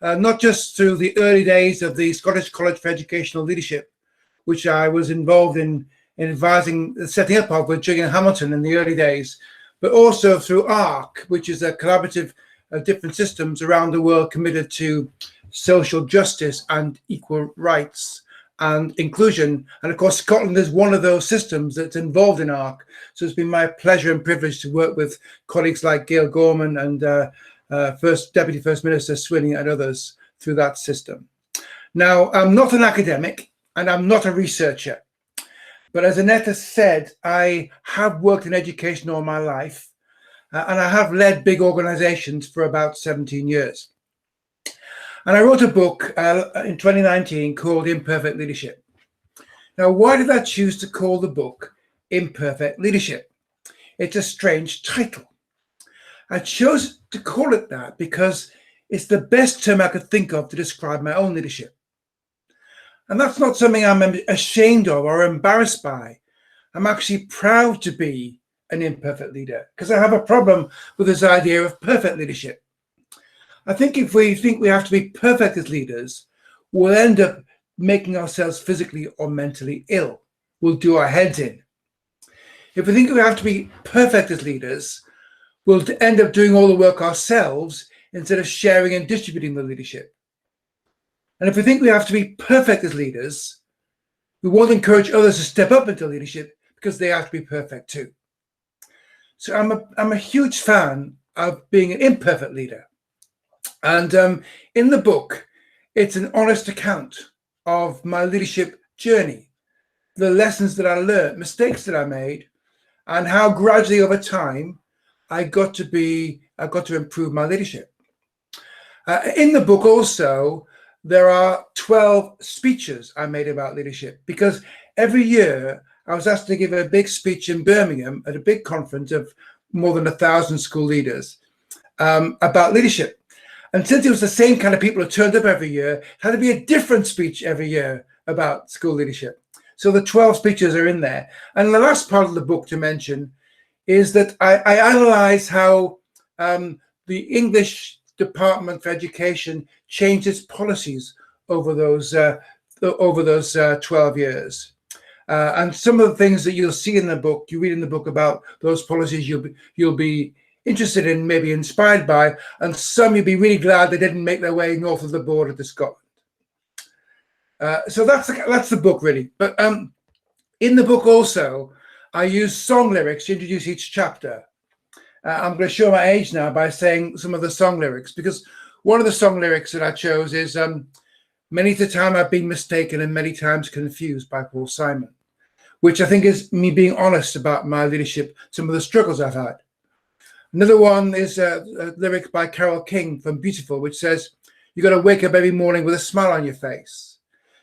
not just through the early days of the Scottish College for Educational Leadership, which I was involved in advising the setting up of with Julian Hamilton in the early days, but also through ARC, which is a collaborative of different systems around the world committed to social justice and equal rights and inclusion. And of course, Scotland is one of those systems that's involved in ARC. So it's been my pleasure and privilege to work with colleagues like Gail Gorman and Deputy First Minister Swinny and others through that system. Now, I'm not an academic and I'm not a researcher, but as Annette has said, I have worked in education all my life, and I have led big organizations for about 17 years. And I wrote a book in 2019 called Imperfect Leadership. Now, why did I choose to call the book Imperfect Leadership? It's a strange title. I chose to call it that because it's the best term I could think of to describe my own leadership. And that's not something I'm ashamed of or embarrassed by. I'm actually proud to be an imperfect leader because I have a problem with this idea of perfect leadership. I think if we think we have to be perfect as leaders, we'll end up making ourselves physically or mentally ill. We'll do our heads in. If we think we have to be perfect as leaders, we'll end up doing all the work ourselves instead of sharing and distributing the leadership. And if we think we have to be perfect as leaders, we won't encourage others to step up into leadership because they have to be perfect too. So I'm a huge fan of being an imperfect leader. And in the book, it's an honest account of my leadership journey, the lessons that I learned, mistakes that I made, and how gradually over time I got to improve my leadership. In the book also, there are 12 speeches I made about leadership because every year I was asked to give a big speech in Birmingham at a big conference of more than 1,000 school leaders about leadership. And since it was the same kind of people who turned up every year, it had to be a different speech every year about school leadership. So the 12 speeches are in there. And the last part of the book to mention is that I analyze how the English Department for Education changed its policies over those 12 years. And some of the things that you'll see in the book, you read in the book about those policies you'll be interested in, maybe inspired by, and some you'll be really glad they didn't make their way north of the border to Scotland. So that's the book really. But in the book also, I use song lyrics to introduce each chapter. I'm going to show my age now by saying some of the song lyrics, because one of the song lyrics that I chose is "Many's the time I've been mistaken and many times confused" by Paul Simon, which I think is me being honest about my leadership, some of the struggles I've had. Another one is a lyric by Carole King from Beautiful, which says, "You got to wake up every morning with a smile on your face."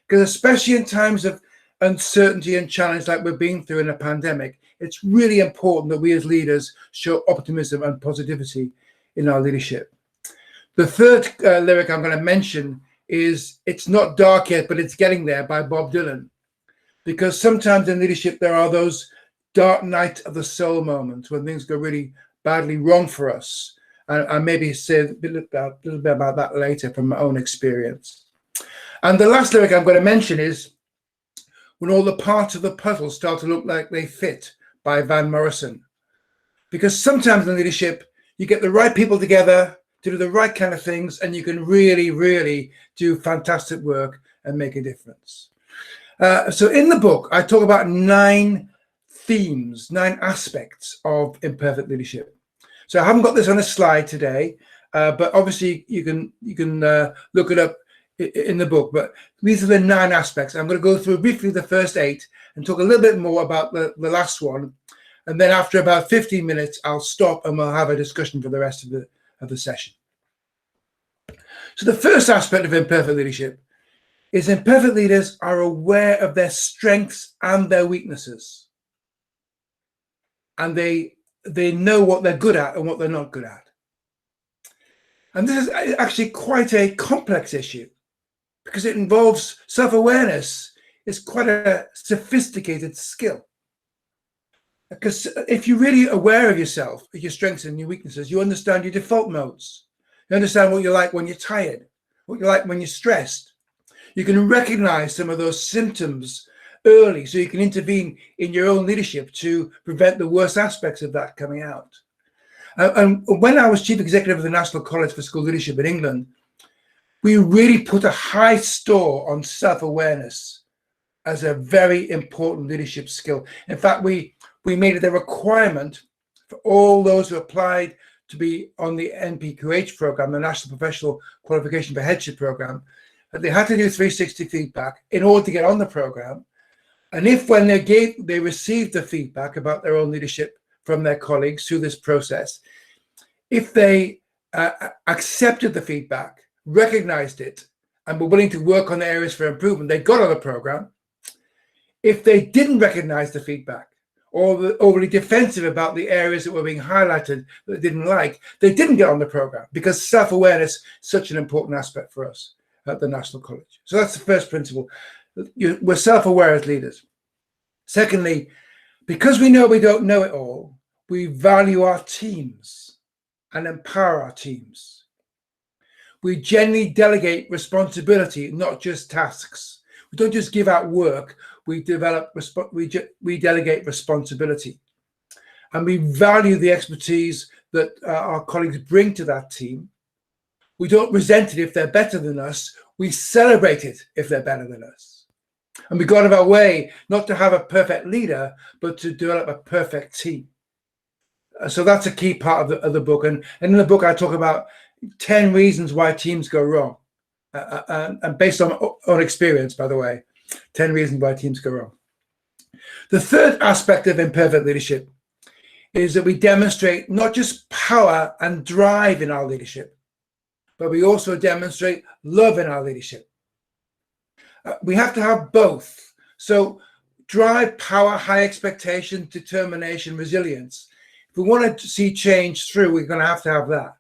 Because especially in times of uncertainty and challenge like we've been through in a pandemic, it's really important that we as leaders show optimism and positivity in our leadership. The third lyric I'm going to mention is "It's Not Dark Yet, But It's Getting There" by Bob Dylan. Because sometimes in leadership, there are those dark night of the soul moments when things go really badly wrong for us. And I maybe say a little bit about that later from my own experience. And the last lyric I'm going to mention is "When All the Parts of the Puzzle Start to Look Like They Fit" by Van Morrison. Because sometimes in leadership, you get the right people together to do the right kind of things, and you can really, really do fantastic work and make a difference. So in the book, I talk about 9 themes, 9 aspects of imperfect leadership. So I haven't got this on a slide today, but obviously you can look it up in the book. But these are the 9 aspects. I'm going to go through briefly the first 8 and talk a little bit more about the last one. And then after about 15 minutes, I'll stop and we'll have a discussion for the rest of the session. So the first aspect of imperfect leadership is imperfect leaders are aware of their strengths and their weaknesses. And they know what they're good at and what they're not good at. And this is actually quite a complex issue because it involves self-awareness. It's quite a sophisticated skill. Because if you're really aware of yourself, your strengths and your weaknesses, you understand your default modes. You understand what you're like when you're tired, what you're like when you're stressed. You can recognize some of those symptoms early so you can intervene in your own leadership to prevent the worst aspects of that coming out. And when I was chief executive of the National College for School Leadership in England, we really put a high store on self-awareness as a very important leadership skill. In fact, we made it a requirement for all those who applied to be on the NPQH program, the National Professional Qualification for Headship program, that they had to do 360 feedback in order to get on the program. And if when they received the feedback about their own leadership from their colleagues through this process, if they accepted the feedback, recognized it, and were willing to work on the areas for improvement, they got on the program. If they didn't recognize the feedback or were overly defensive about the areas that were being highlighted that they didn't like, they didn't get on the program, because self-awareness is such an important aspect for us at the National College. So that's the first principle. We're self-aware as leaders. Secondly, because we know we don't know it all, we value our teams and empower our teams. We generally delegate responsibility, not just tasks. We don't just give out work. We delegate responsibility, and we value the expertise that our colleagues bring to that team. We don't resent it if they're better than us. We celebrate it if they're better than us. And we go out of our way not to have a perfect leader, but to develop a perfect team. So that's a key part of the book. And in the book, I talk about 10 reasons why teams go wrong. And based on experience, by the way, 10 reasons why teams go wrong. The third aspect of imperfect leadership is that we demonstrate not just power and drive in our leadership, but we also demonstrate love in our leadership. We have to have both. So drive, power, high expectation, determination, resilience. If we want to see change through, we're going to have that.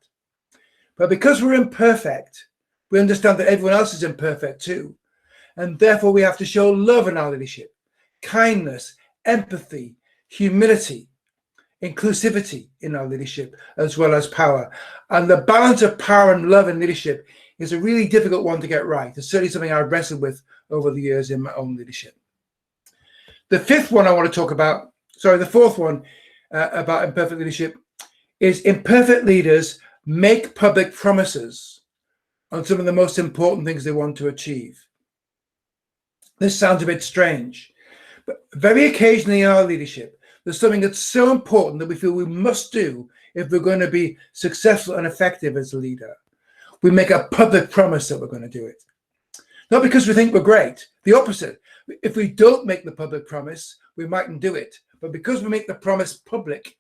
But because we're imperfect, we understand that everyone else is imperfect too. And therefore we have to show love in our leadership, kindness, empathy, humility, inclusivity in our leadership, as well as power. And the balance of power and love in leadership is a really difficult one to get right. It's certainly something I've wrestled with over the years in my own leadership. The fourth one about imperfect leadership is imperfect leaders make public promises on some of the most important things they want to achieve. This sounds a bit strange, but very occasionally in our leadership, there's something that's so important that we feel we must do if we're going to be successful and effective as a leader. We make a public promise that we're going to do it. Not because we think we're great, the opposite. If we don't make the public promise, we mightn't do it. But because we make the promise public,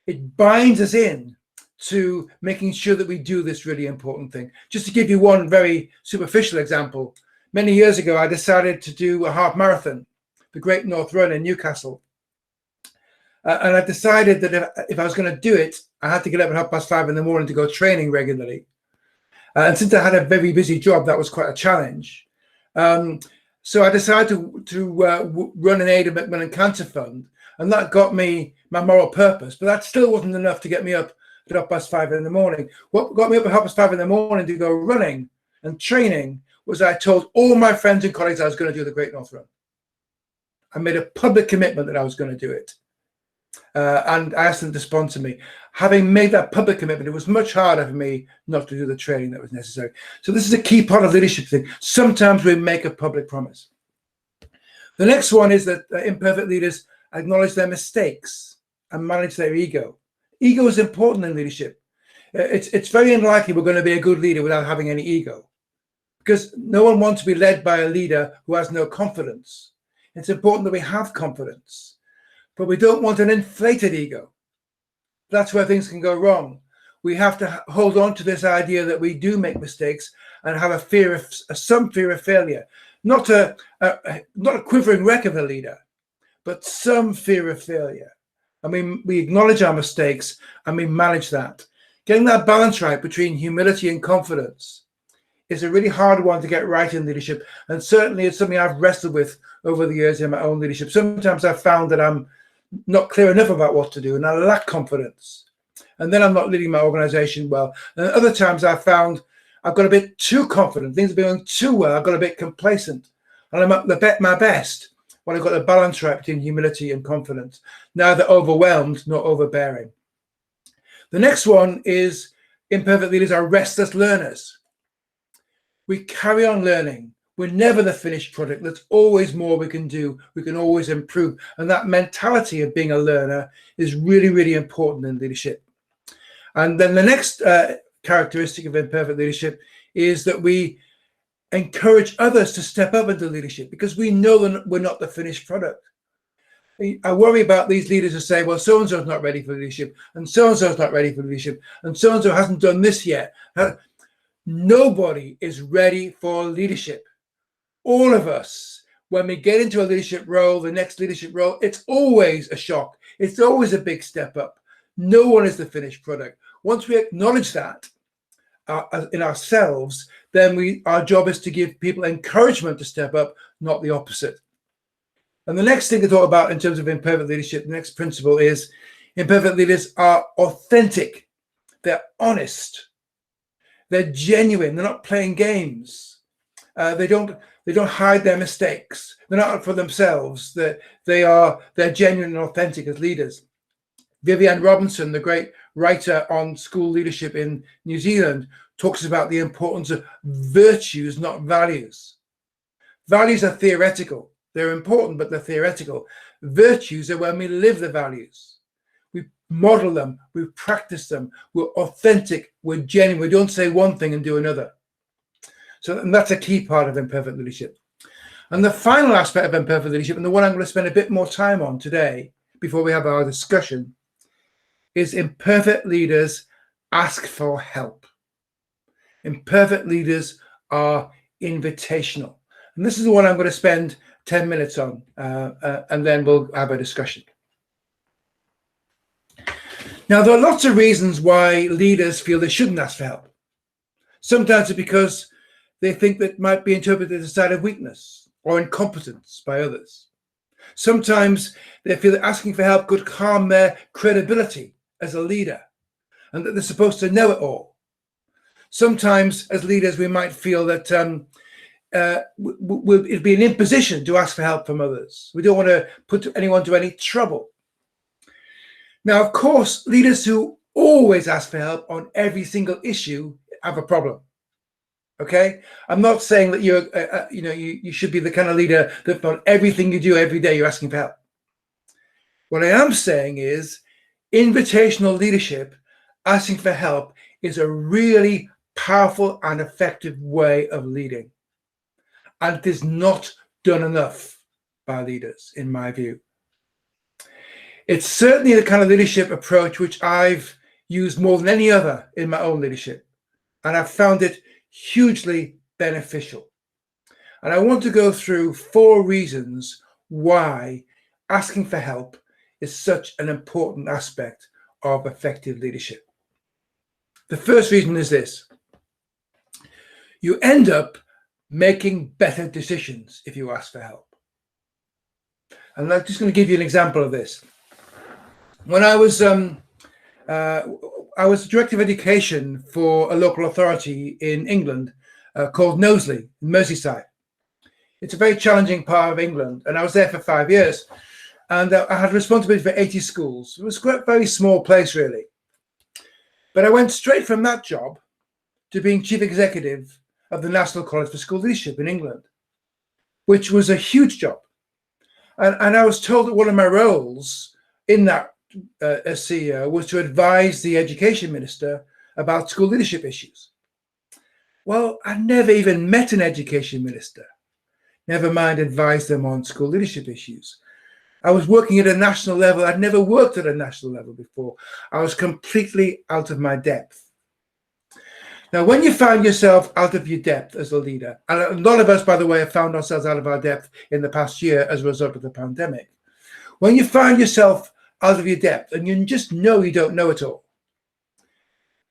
it binds us in to making sure that we do this really important thing. Just to give you one very superficial example, many years ago, I decided to do a half marathon, the Great North Run in Newcastle. And I decided that if I was going to do it, I had to get up at 5:30 in the morning to go training regularly. And since I had a very busy job, that was quite a challenge. So I decided to run an aid of Macmillan Cancer Fund, and that got me my moral purpose. But that still wasn't enough to get me up at 5:30 in the morning. What got me up at 5:30 in the morning to go running and training was I told all my friends and colleagues I was going to do the Great North Run. I made a public commitment that I was going to do it. And I asked them to sponsor me. Having made that public commitment, it was much harder for me not to do the training that was necessary. So this is a key part of leadership thing. Sometimes we make a public promise. The next one is that imperfect leaders acknowledge their mistakes and manage their ego. Ego is important in leadership. It's very unlikely we're going to be a good leader without having any ego, because no one wants to be led by a leader who has no confidence. It's important that we have confidence, but we don't want an inflated ego. That's where things can go wrong. We have to hold on to this idea that we do make mistakes and have some fear of failure. Not a quivering wreck of a leader, but some fear of failure. I mean, we acknowledge our mistakes and we manage that. Getting that balance right between humility and confidence is a really hard one to get right in leadership. And certainly it's something I've wrestled with over the years in my own leadership. Sometimes I've found that I'm not clear enough about what to do and I lack confidence. And then I'm not leading my organization well. And other times I've found I've got a bit too confident. Things are going too well. I've got a bit complacent. And I'm at my best when I've got the balance right between humility and confidence. Neither overwhelmed nor overbearing. The next one is imperfect leaders are restless learners. We carry on learning. We're never the finished product. There's always more we can do. We can always improve. And that mentality of being a learner is really, really important in leadership. And then the next characteristic of imperfect leadership is that we encourage others to step up into leadership because we know that we're not the finished product. I worry about these leaders who say, well, so-and-so is not ready for leadership, and so-and-so is not ready for leadership, and so-and-so hasn't done this yet. Nobody is ready for leadership. All of us, when we get into a leadership role, the next leadership role, it's always a shock. It's always a big step up. No one is the finished product. Once we acknowledge that in ourselves, then our job is to give people encouragement to step up, not the opposite. And the next thing to talk about in terms of imperfect leadership, the next principle is imperfect leaders are authentic. They're honest. They're genuine. They're not playing games. They don't hide their mistakes. They're not for themselves. They're genuine and authentic as leaders. Vivienne Robinson, the great writer on school leadership in New Zealand, talks about the importance of virtues, not values. Values are theoretical. They're important, but they're theoretical. Virtues are when we live the values. We model them, we practice them, we're authentic, we're genuine. We don't say one thing and do another. And that's a key part of imperfect leadership. And the final aspect of imperfect leadership, and the one I'm going to spend a bit more time on today before we have our discussion, is imperfect leaders ask for help. Imperfect leaders are invitational. And this is the one I'm going to spend 10 minutes on, and then we'll have a discussion. Now, there are lots of reasons why leaders feel they shouldn't ask for help. Sometimes it's because they think that might be interpreted as a sign of weakness or incompetence by others. Sometimes they feel that asking for help could harm their credibility as a leader and that they're supposed to know it all. Sometimes as leaders, we might feel that it'd be an imposition to ask for help from others. We don't want to put anyone to any trouble. Now, of course, leaders who always ask for help on every single issue have a problem. Okay, I'm not saying that you should be the kind of leader that on everything you do every day you're asking for help. What I am saying is invitational leadership, asking for help, is a really powerful and effective way of leading. And it is not done enough by leaders, in my view. It's certainly the kind of leadership approach which I've used more than any other in my own leadership. And I've found it hugely beneficial. And I want to go through 4 reasons why asking for help is such an important aspect of effective leadership. The first reason is this: you end up making better decisions if you ask for help. And I'm just going to give you an example of this. When I was director of education for a local authority in England called Knowsley, Merseyside. It's a very challenging part of England, and I was there for 5 years. And I had responsibility for 80 schools. It was a very small place, really. But I went straight from that job to being chief executive of the National College for School Leadership in England, which was a huge job. And I was told that one of my roles in that as CEO was to advise the education minister about school leadership issues. Well, I never even met an education minister, never mind advise them on school leadership issues. I was working at a national level. I'd never worked at a national level before. I was completely out of my depth. Now, when you find yourself out of your depth as a leader, and a lot of us, by the way, have found ourselves out of our depth in the past year as a result of the pandemic. When you find yourself out of your depth and you just know you don't know it all,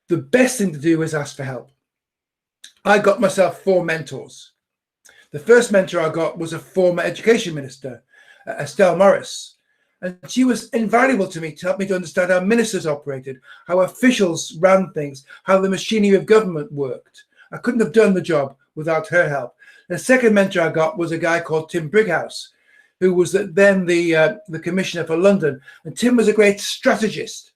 the best thing to do is ask for help. I got myself 4 mentors. The first mentor I got was a former education minister, Estelle Morris. And she was invaluable to me to help me to understand how ministers operated, how officials ran things, how the machinery of government worked. I couldn't have done the job without her help. The second mentor I got was a guy called Tim Brighouse, who was then the commissioner for London. And Tim was a great strategist.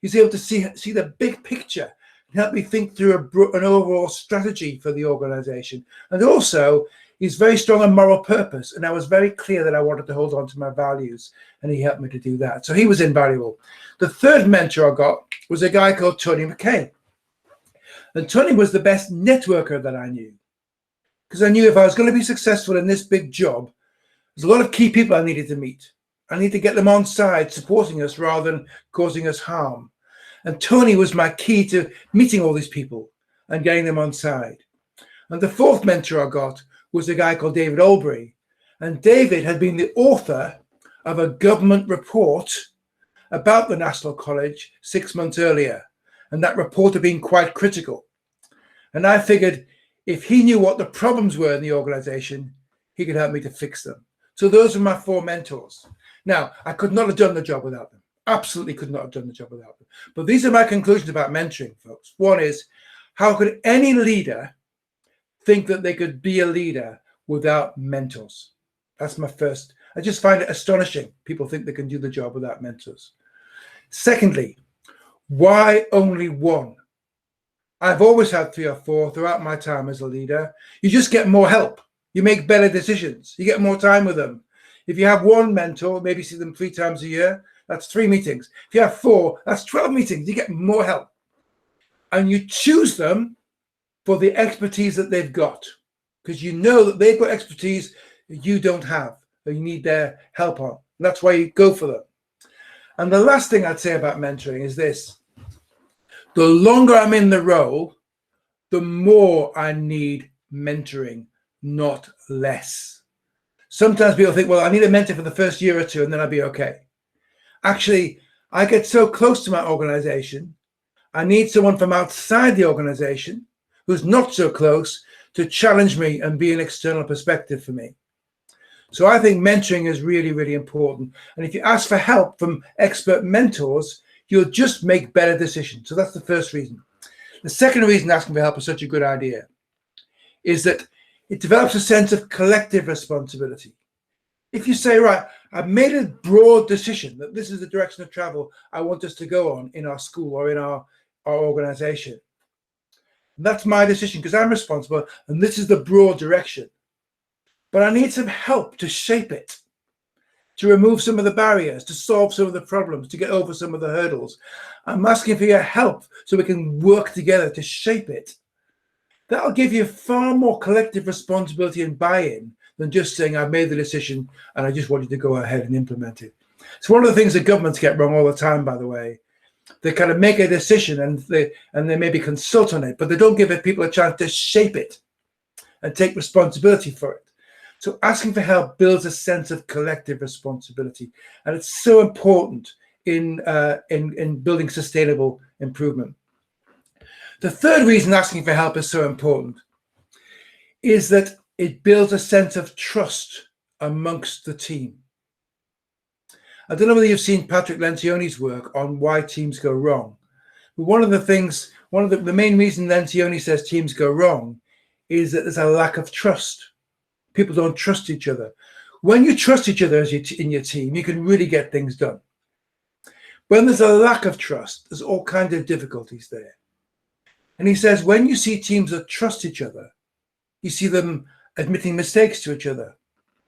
He's able to see the big picture and help me think through an overall strategy for the organization. And also, he's very strong on moral purpose. And I was very clear that I wanted to hold on to my values, and he helped me to do that. So he was invaluable. The third mentor I got was a guy called Tony McKay. And Tony was the best networker that I knew, because I knew if I was going to be successful in this big job, there's a lot of key people I needed to meet. I need to get them on side, supporting us rather than causing us harm. And Tony was my key to meeting all these people and getting them on side. And the fourth mentor I got was a guy called David Albury. And David had been the author of a government report about the National College 6 months earlier. And that report had been quite critical. And I figured if he knew what the problems were in the organization, he could help me to fix them. So those are my four mentors. Now, I could not have done the job without them. Absolutely could not have done the job without them. But these are my conclusions about mentoring, folks. One is, how could any leader think that they could be a leader without mentors? That's my first. I just find it astonishing. People think they can do the job without mentors. Secondly, why only one? I've always had 3 or 4 throughout my time as a leader. You just get more help. You make better decisions. You get more time with them. If you have one mentor, maybe see them 3 times a year, that's 3 meetings. If you have 4, that's 12 meetings. You get more help. And you choose them for the expertise that they've got, because you know that they've got expertise that you don't have, that you need their help on. And that's why you go for them. And the last thing I'd say about mentoring is this. The longer I'm in the role, the more I need mentoring, not less. Sometimes people think, well, I need a mentor for the first year or 2 and then I'll be okay. Actually, I get so close to my organization, I need someone from outside the organization who's not so close to challenge me and be an external perspective for me. So I think mentoring is really, really important. And if you ask for help from expert mentors, you'll just make better decisions. So that's the first reason. The second reason asking for help is such a good idea is that it develops a sense of collective responsibility. If you say, right, I've made a broad decision that this is the direction of travel I want us to go on in our school or in our organization. And that's my decision because I'm responsible and this is the broad direction. But I need some help to shape it, to remove some of the barriers, to solve some of the problems, to get over some of the hurdles. I'm asking for your help so we can work together to shape it. That'll give you far more collective responsibility and buy-in than just saying, I've made the decision and I just want you to go ahead and implement it. It's one of the things that governments get wrong all the time, by the way. They kind of make a decision and they maybe consult on it, but they don't give people a chance to shape it and take responsibility for it. So asking for help builds a sense of collective responsibility. And it's so important in building sustainable improvement. The third reason asking for help is so important is that it builds a sense of trust amongst the team. I don't know whether you've seen Patrick Lencioni's work on why teams go wrong. But one of the main reasons Lencioni says teams go wrong is that there's a lack of trust. People don't trust each other. When you trust each other in your team, you can really get things done. When there's a lack of trust, there's all kinds of difficulties there. And he says, when you see teams that trust each other, you see them admitting mistakes to each other,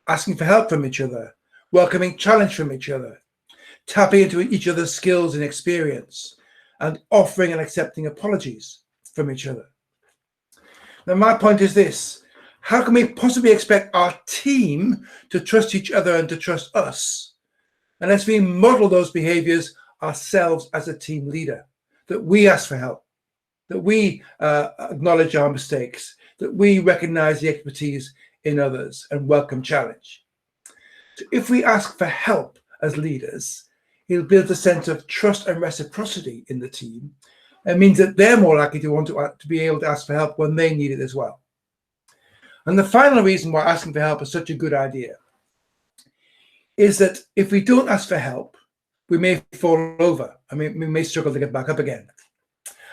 asking for help from each other, welcoming challenge from each other, tapping into each other's skills and experience, and offering and accepting apologies from each other. Now, my point is this. How can we possibly expect our team to trust each other and to trust us unless we model those behaviors ourselves as a team leader, that we ask for help, that we acknowledge our mistakes, that we recognize the expertise in others and welcome challenge? So if we ask for help as leaders, it'll build a sense of trust and reciprocity in the team. It means that they're more likely to want to be able to ask for help when they need it as well. And the final reason why asking for help is such a good idea is that if we don't ask for help, we may fall over. I mean, we may struggle to get back up again.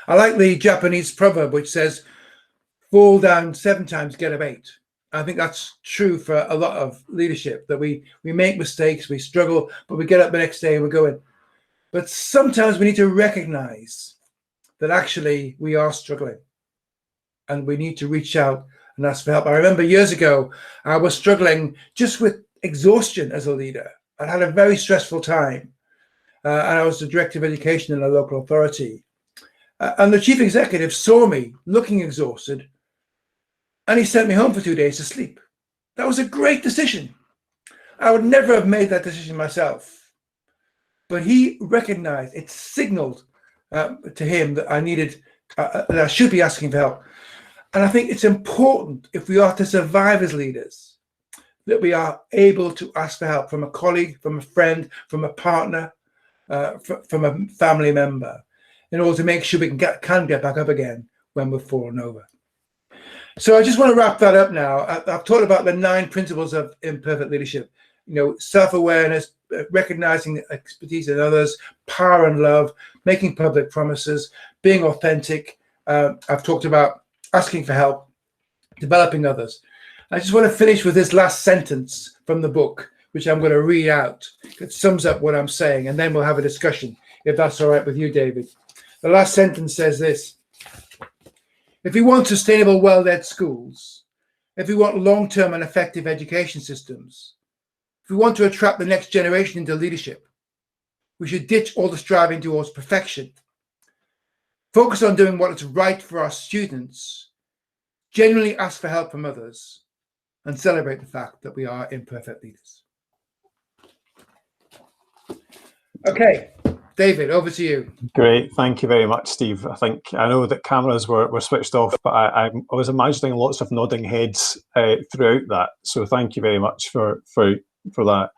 I like the Japanese proverb which says, fall down 7 times, get up 8. I think that's true for a lot of leadership, that we make mistakes, we struggle, but we get up the next day and we're going. But sometimes we need to recognize that actually we are struggling and we need to reach out and ask for help. I remember years ago, I was struggling just with exhaustion as a leader. I had a very stressful time. And I was the director of education in a local authority. And the chief executive saw me looking exhausted, and he sent me home for 2 days to sleep. That was a great decision. I would never have made that decision myself. But he recognized, it signaled to him that I needed, that I should be asking for help. And I think it's important, if we are to survive as leaders, that we are able to ask for help from a colleague, from a friend, from a partner, from a family member, in order to make sure we can get back up again when we've fallen over. So I just want to wrap that up now. I've talked about the 9 principles of imperfect leadership. Self-awareness, recognizing expertise in others, power and love, making public promises, being authentic. I've talked about asking for help, developing others. I just want to finish with this last sentence from the book, which I'm going to read out. It sums up what I'm saying, and then we'll have a discussion, if that's all right with you, David. The last sentence says this: if we want sustainable, well-led schools, if we want long-term and effective education systems, if we want to attract the next generation into leadership, we should ditch all the striving towards perfection, focus on doing what is right for our students, genuinely ask for help from others, and celebrate the fact that we are imperfect leaders. Okay, David, over to you. Great, thank you very much, Steve. I know that cameras were switched off, but I was imagining lots of nodding heads throughout that. So thank you very much for that.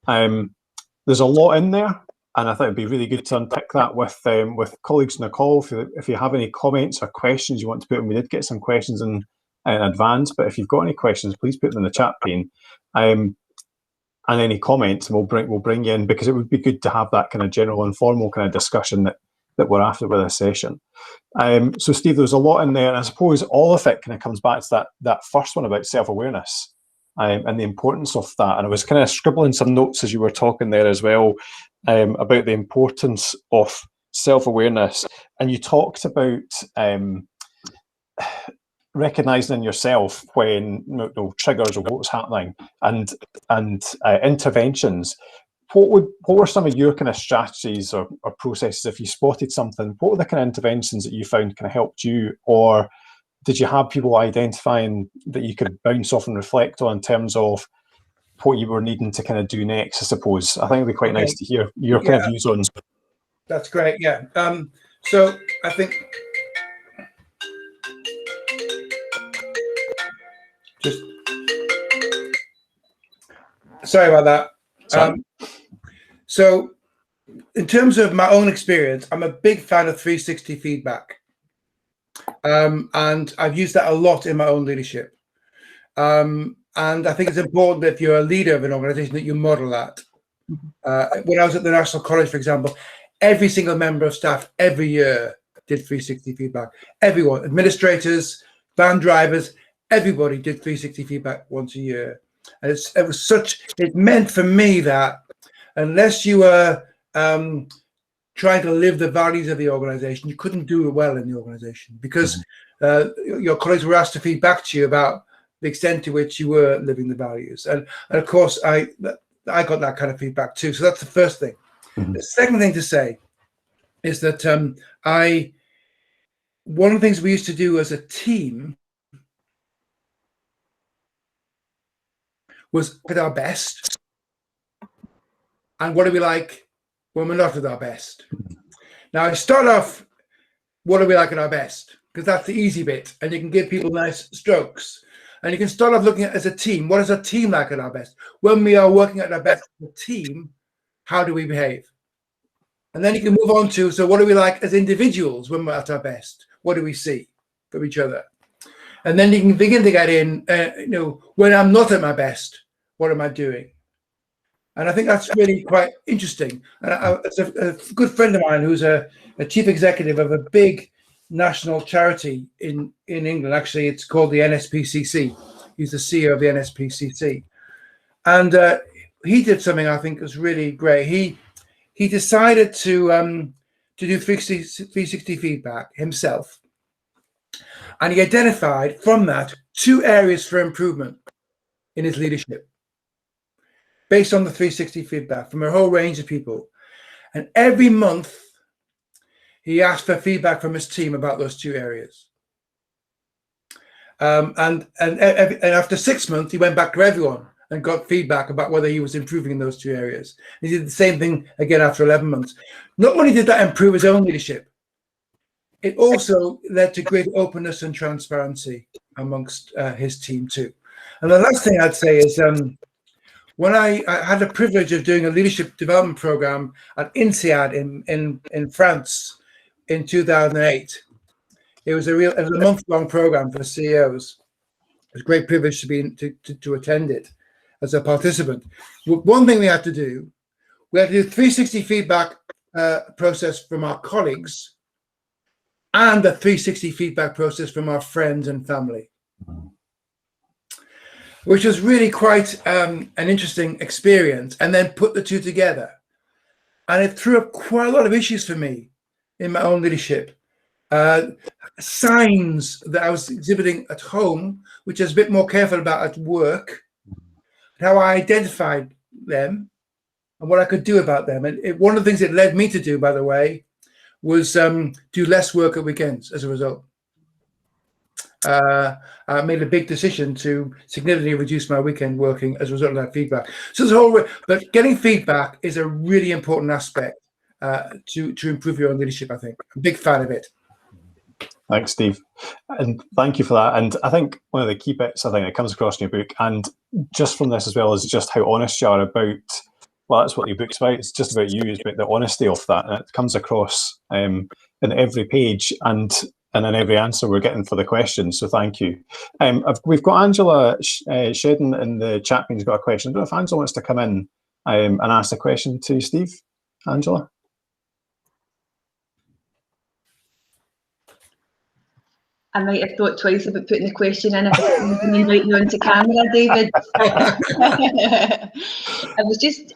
There's a lot in there, and I think it'd be really good to unpick that with colleagues in the call. If you have any comments or questions you want to put in, we did get some questions in advance, but if you've got any questions, please put them in the chat pane. And any comments, we'll bring you in, because it would be good to have that kind of general informal kind of discussion that we're after with this session. So Steve, there's a lot in there, and I suppose all of it kind of comes back to that first one about self-awareness and the importance of that. And I was kind of scribbling some notes as you were talking there as well about the importance of self-awareness, and you talked about recognizing in yourself when triggers of what's happening and interventions. What were some of your kind of strategies or processes if you spotted something? What were the kind of interventions that you found kind of helped you, or did you have people identifying that you could bounce off and reflect on in terms of what you were needing to kind of do next? I suppose I think it'd be quite nice to hear your kind of views on. That's great. Yeah. So I think just sorry about that. So in terms of my own experience, I'm a big fan of 360 feedback. And I've used that a lot in my own leadership. And I think it's important that if you're a leader of an organization that you model that. When I was at the National College, for example, every single member of staff every year did 360 feedback. Everyone, administrators, van drivers, everybody did 360 feedback once a year. And it meant for me that unless you were trying to live the values of the organization, you couldn't do it well in the organization, because your colleagues were asked to feed back to you about the extent to which you were living the values. And of course, I got that kind of feedback too. So that's the first thing. Mm-hmm. The second thing to say is that one of the things we used to do as a team was at our best. And what are we like when we're not at our best? Now, I start off, what are we like at our best? Because that's the easy bit, and you can give people nice strokes. And you can start off looking at as a team. What is a team like at our best? When we are working at our best as a team, how do we behave? And then you can move on to, so what are we like as individuals when we're at our best? What do we see from each other? And then you can begin to get in, when I'm not at my best, what am I doing? And I think that's really quite interesting. And it's a good friend of mine who's a chief executive of a big national charity in England. Actually, it's called the NSPCC. He's the CEO of the NSPCC, and he did something I think was really great. He decided to do 360 feedback himself, and he identified from that 2 areas for improvement in his leadership based on the 360 feedback from a whole range of people. And every month he asked for feedback from his team about those 2 areas. And after 6 months, he went back to everyone and got feedback about whether he was improving in those 2 areas. He did the same thing again after 11 months. Not only did that improve his own leadership, it also led to great openness and transparency amongst his team too. And the last thing I'd say is when I had the privilege of doing a leadership development program at INSEAD in France in 2008. It was a month-long program for CEOs. It was a great privilege to attend it as a participant. One thing we had to do 360 feedback process from our colleagues and a 360 feedback process from our friends and family, which was really quite an interesting experience, and then put the 2 together. And it threw up quite a lot of issues for me in my own leadership. Signs that I was exhibiting at home, which I was a bit more careful about at work, how I identified them and what I could do about them. And one of the things it led me to do, by the way, was do less work at weekends as a result. I made a big decision to significantly reduce my weekend working as a result of that feedback. So but getting feedback is a really important aspect to improve your own leadership, I think. I'm a big fan of it. Thanks, Steve. And thank you for that. And I think one of the key bits, I think, that comes across in your book, and just from this as well, is just how honest you are about, well, that's what your book's about. It's just about you, it's about the honesty of that. And it comes across in every page and in every answer we're getting for the questions. So thank you. We've got Angela Shedden in the chat room who's got a question. I don't know if Angela wants to come in and ask a question to Steve. Angela? I might have thought twice about putting the question in if I didn't invite you onto camera, David. I was just,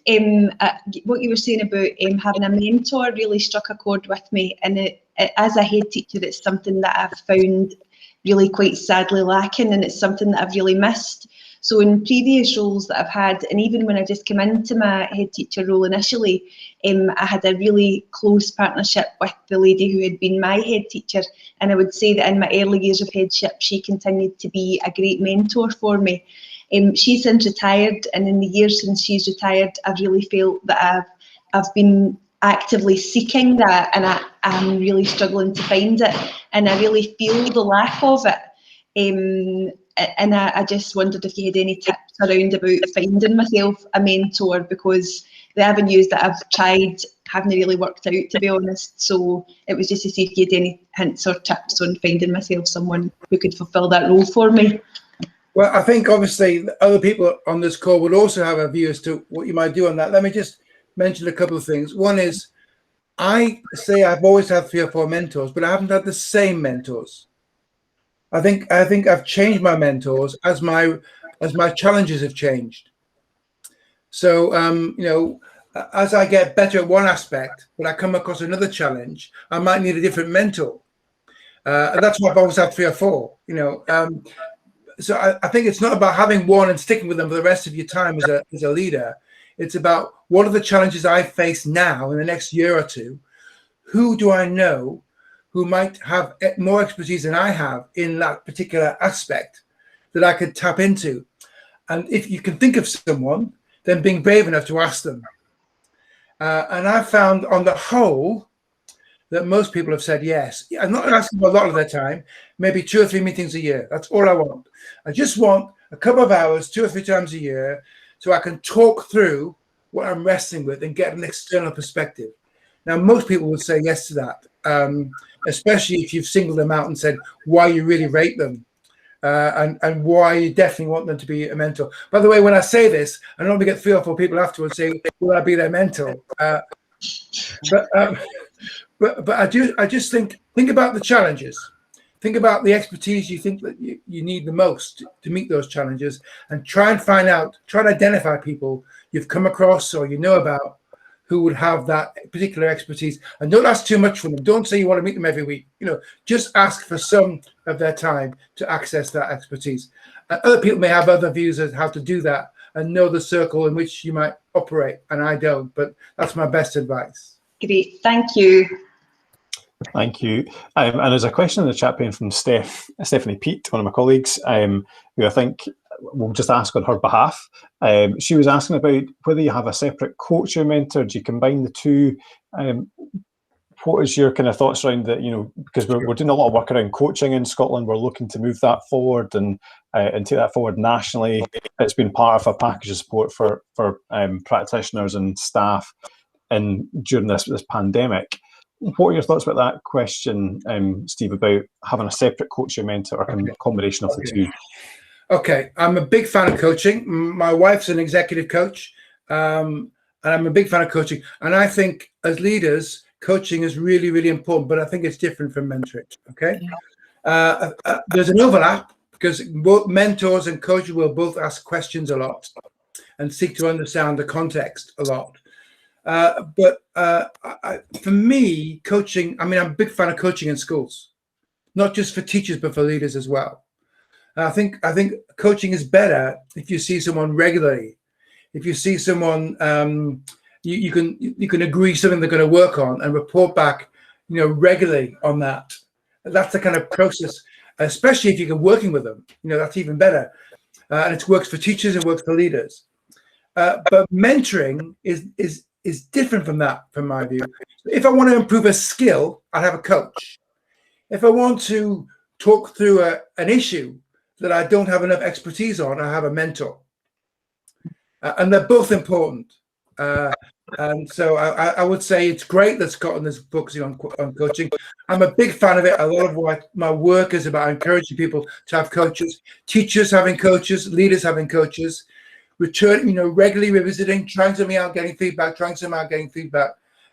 what you were saying about having a mentor really struck a chord with me. And as a head teacher, it's something that I've found really quite sadly lacking, and it's something that I've really missed. So in previous roles that I've had, and even when I just came into my head teacher role initially, I had a really close partnership with the lady who had been my head teacher. And I would say that in my early years of headship, she continued to be a great mentor for me. She's since retired, and in the years since she's retired, I've really felt that I've been actively seeking that, and I'm really struggling to find it, and I really feel the lack of it. And I just wondered if you had any tips around about finding myself a mentor, because the avenues that I've tried haven't really worked out, to be honest. So it was just to see if you had any hints or tips on finding myself someone who could fulfill that role for me. Well, I think obviously other people on this call would also have a view as to what you might do on that. Let me just mention a couple of things. One is, I say I've always had 3 or 4 mentors, but I haven't had the same mentors. I think I've changed my mentors as my challenges have changed. So as I get better at one aspect, when I come across another challenge, I might need a different mentor. And that's why I've always had 3 or 4. So I think it's not about having one and sticking with them for the rest of your time as a leader. It's about, what are the challenges I face now in the next year or 2? Who do I know who might have more expertise than I have in that particular aspect that I could tap into? And if you can think of someone, then being brave enough to ask them. And I've found on the whole that most people have said yes. I'm not asking for a lot of their time, maybe 2 or 3 meetings a year. That's all I want. I just want a couple of hours, 2 or 3 times a year, so I can talk through what I'm wrestling with and get an external perspective. Now, most people would say yes to that, especially if you've singled them out and said why you really rate them and why you definitely want them to be a mentor. By the way, when I say this, I normally get 3 or 4 people afterwards saying, will I be their mentor? But I just think think about the challenges. Think about the expertise you think that you need the most to meet those challenges, and try and identify people you've come across or you know about who would have that particular expertise. And don't ask too much from them. Don't say you want to meet them every week. Just ask for some of their time to access that expertise. And other people may have other views as how to do that and know the circle in which you might operate, and I don't, but that's my best advice. Great, thank you. Thank you. And there's a question in the chat pane from Stephanie Peat, one of my colleagues, who I think we'll just ask on her behalf. She was asking about whether you have a separate coach or mentor. Do you combine the two? What is your kind of thoughts around that? Because we're doing a lot of work around coaching in Scotland. We're looking to move that forward and take that forward nationally. It's been part of a package of support for practitioners and staff during this pandemic. What are your thoughts about that question, Steve, about having a separate coach or mentor or a combination of the two? Okay, I'm a big fan of coaching. My wife's an executive coach, and I'm a big fan of coaching. And I think as leaders, coaching is really, really important, but I think it's different from mentoring, okay? There's an overlap because both mentors and coaches will both ask questions a lot and seek to understand the context a lot. But for me, coaching, I'm a big fan of coaching in schools, not just for teachers, but for leaders as well. I think coaching is better if you see someone regularly. If you see someone, you can agree something they're going to work on and report back, regularly on that. That's the kind of process, especially if you're working with them. That's even better, and it works for teachers and works for leaders. But mentoring is different from that, from my view. If I want to improve a skill, I have a coach. If I want to talk through an issue that I don't have enough expertise on, I have a mentor. And they're both important. And so I would say it's great that Scotland is focusing on coaching. I'm a big fan of it. A lot of what my work is about encouraging people to have coaches, teachers having coaches, leaders having coaches, regularly revisiting, trying something out, getting feedback,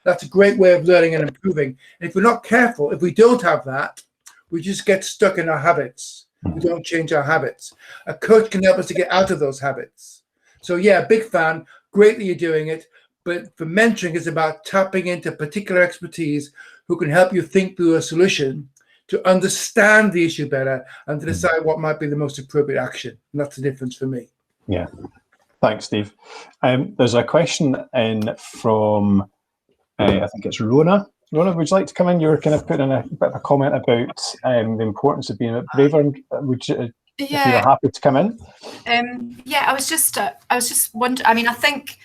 That's a great way of learning and improving. And if we're not careful, if we don't have that, we just get stuck in our habits. We don't change our habits. A coach can help us to get out of those habits. So yeah, big fan, great that you're doing it. But for mentoring, it's about tapping into particular expertise who can help you think through a solution to understand the issue better and to decide what might be the most appropriate action. And that's the difference for me. Yeah. Thanks, Steve. There's a question in from, I think it's Rona. Rona, would you like to come in? You were kind of putting in a bit of a comment about the importance of being a bit braver. Would you, if you're happy to come in? Yeah, I was just wondering. I think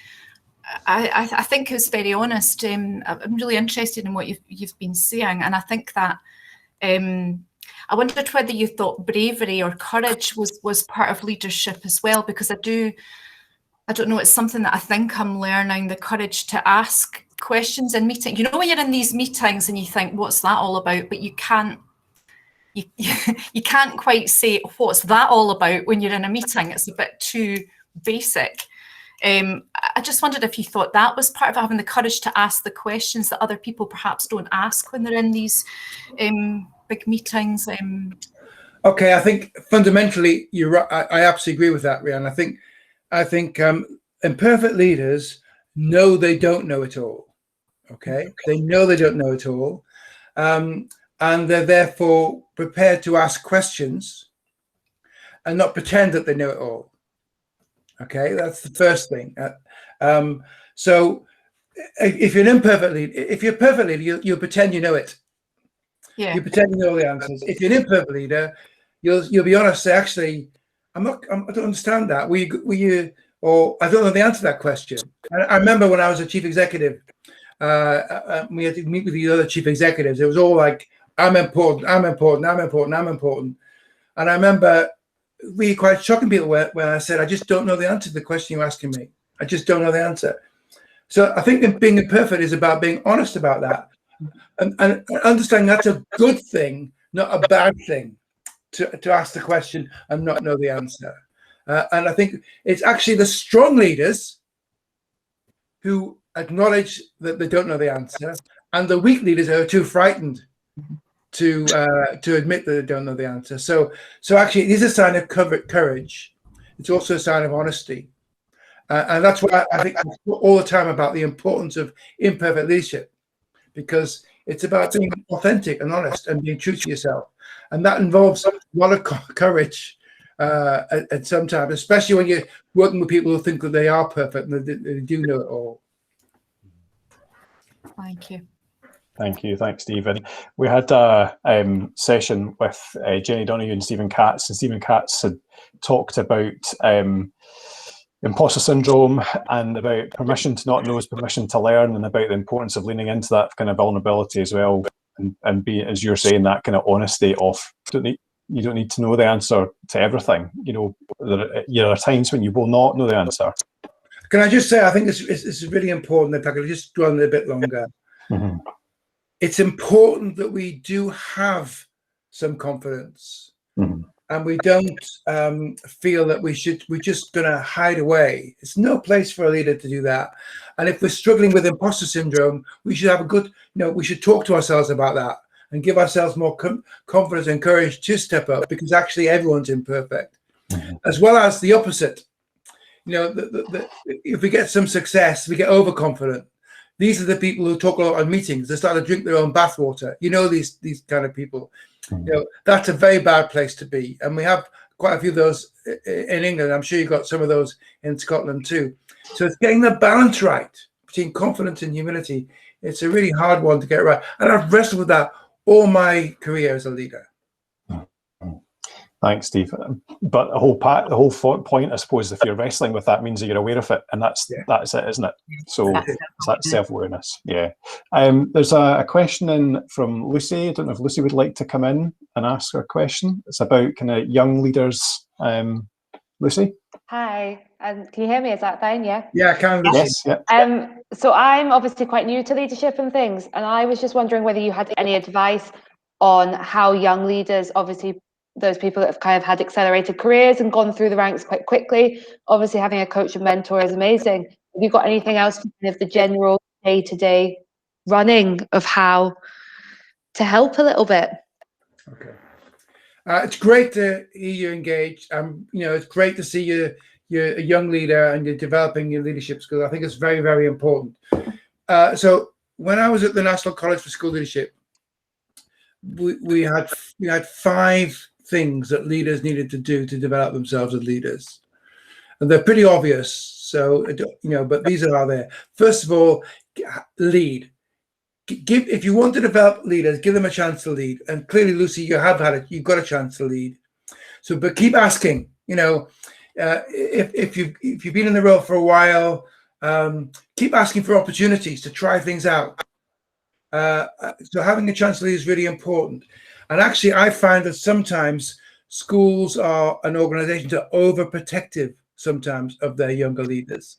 it was very honest. I'm really interested in what you've been saying, and I think that I wondered whether you thought bravery or courage was part of leadership as well, because I don't know, it's something that I think I'm learning, the courage to ask questions in meetings. When you're in these meetings and you think, what's that all about? But you can't quite say, what's that all about when you're in a meeting? It's a bit too basic. I just wondered if you thought that was part of having the courage to ask the questions that other people perhaps don't ask when they're in these big meetings. Okay, I think fundamentally you're right. I absolutely agree with that, Rhian. I think imperfect leaders know they don't know it all. Okay, they know they don't know it all, and they're therefore prepared to ask questions and not pretend that they know it all. Okay, that's the first thing. So if you're an imperfect leader, if you're a perfect leader, you'll pretend you know it. Yeah. You pretend you know all the answers. If you're an imperfect leader, you'll be honest. Say, actually, I don't understand that. Were you, or I don't know the answer to that question. I remember when I was a chief executive, we had to meet with the other chief executives. It was all like, I'm important. And I remember really quite shocking people when I said, I just don't know the answer to the question you're asking me. I just don't know the answer. So I think being imperfect is about being honest about that and understanding that's a good thing, not a bad thing, to ask the question and not know the answer. And I think it's actually the strong leaders who acknowledge that they don't know the answer, and the weak leaders who are too frightened to admit that they don't know the answer. So actually, it is a sign of courage. It's also a sign of honesty, and that's why I think all the time about the importance of imperfect leadership, because it's about being authentic and honest and being true to yourself, and that involves a lot of courage at sometimes, especially when you're working with people who think that they are perfect and they do know it all. Thank you. Thank you. Thanks, Stephen. We had a session with Jenny Donoghue and Stephen Katz, and Stephen Katz had talked about imposter syndrome and about permission to not know is permission to learn, and about the importance of leaning into that kind of vulnerability as well, and be, as you're saying, that kind of honesty of you don't need to know the answer to everything. You know, there are times when you will not know the answer. Can I just say, I think it's really important, if I could just dwell on it a bit longer. Mm-hmm. It's important that we do have some confidence, mm-hmm. and we don't feel that we're just going to hide away. It's no place for a leader to do that. And if we're struggling with imposter syndrome, we should have a good, we should talk to ourselves about that and give ourselves more confidence and courage to step up, because actually everyone's imperfect, mm-hmm. as well as the opposite. If we get some success, we get overconfident. These are the people who talk a lot at meetings. They start to drink their own bathwater. These kind of people. Mm-hmm. That's a very bad place to be. And we have quite a few of those in England. I'm sure you've got some of those in Scotland too. So it's getting the balance right between confidence and humility. It's a really hard one to get right. And I've wrestled with that all my career as a leader. Thanks, Steve. But the whole point, I suppose, if you're wrestling with that, means that you're aware of it, and that's it, isn't it? So that's self-awareness. Yeah. There's a question in from Lucy. I don't know if Lucy would like to come in and ask her question. It's about kind of young leaders. Lucy. Hi. Can you hear me? Is that fine? Yeah. Yeah, I can. Yes. Yeah. So I'm obviously quite new to leadership and things, and I was just wondering whether you had any advice on how young leaders, obviously those people that have kind of had accelerated careers and gone through the ranks quite quickly, obviously having a coach and mentor is amazing. Have you got anything else for kind of the general day-to-day running of how to help a little bit? Okay. It's great to hear you engaged. It's great to see you're a young leader and you're developing your leadership skills. I think it's very, very important. So when I was at the National College for School Leadership, we had 5 things that leaders needed to do to develop themselves as leaders, and they're pretty obvious. So but these are there. First of all, lead. If you want to develop leaders, give them a chance to lead. And clearly, Lucy, you have had it. You've got a chance to lead. So, but keep asking. If you've been in the role for a while, keep asking for opportunities to try things out. So having a chance to lead is really important. And actually, I find that sometimes schools are an organization that are overprotective sometimes of their younger leaders.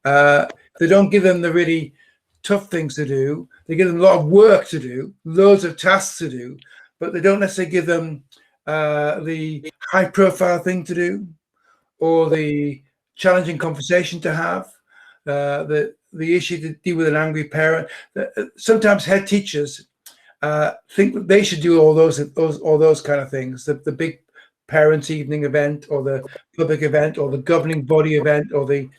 They don't give them the really tough things to do. They give them a lot of work to do, loads of tasks to do, but they don't necessarily give them the high profile thing to do, or the challenging conversation to have, the issue to deal with an angry parent. Sometimes head teachers think that they should do all those kind of things. The big parents' evening event, or the public event, or the governing body event, or the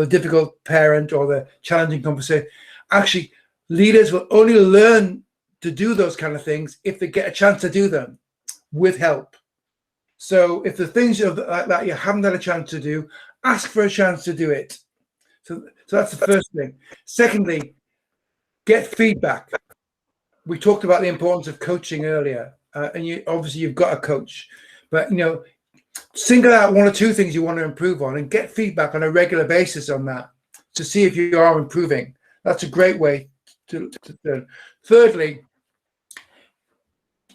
difficult parent, or the challenging conversation. Actually, leaders will only learn to do those kind of things if they get a chance to do them with help. So if the things like that you haven't had a chance to do, ask for a chance to do it. So that's the first thing. Secondly, get feedback. We talked about the importance of coaching earlier, and you've got a coach, but single out 1 or 2 things you want to improve on and get feedback on a regular basis on that to see if you are improving. That's a great way to learn. Thirdly,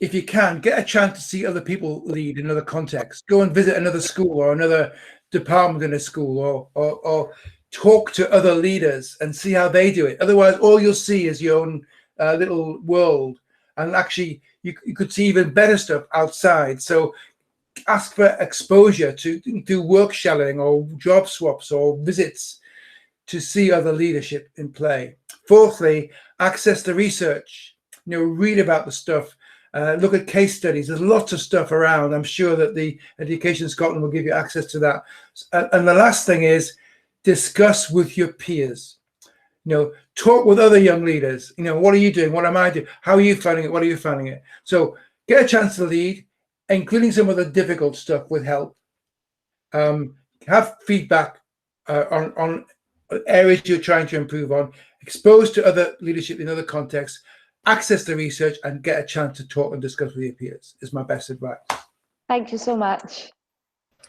if you can, get a chance to see other people lead in other contexts. Go and visit another school or another department in a school, or talk to other leaders and see how they do it. Otherwise, all you'll see is your own little world. And actually, you could see even better stuff outside. So ask for exposure to do work shadowing or job swaps or visits to see other leadership in play. Fourthly, access the research. Read about the stuff Look at case studies. There's lots of stuff around. I'm sure that the Education Scotland will give you access to that. And the last thing is discuss with your peers. Talk with other young leaders. What are you doing? What am I doing? How are you finding it? What are you finding it? So get a chance to lead, including some of the difficult stuff with help. Have feedback on areas you're trying to improve on. Expose to other leadership in other contexts. Access the research and get a chance to talk and discuss with your peers is my best advice. Thank you so much.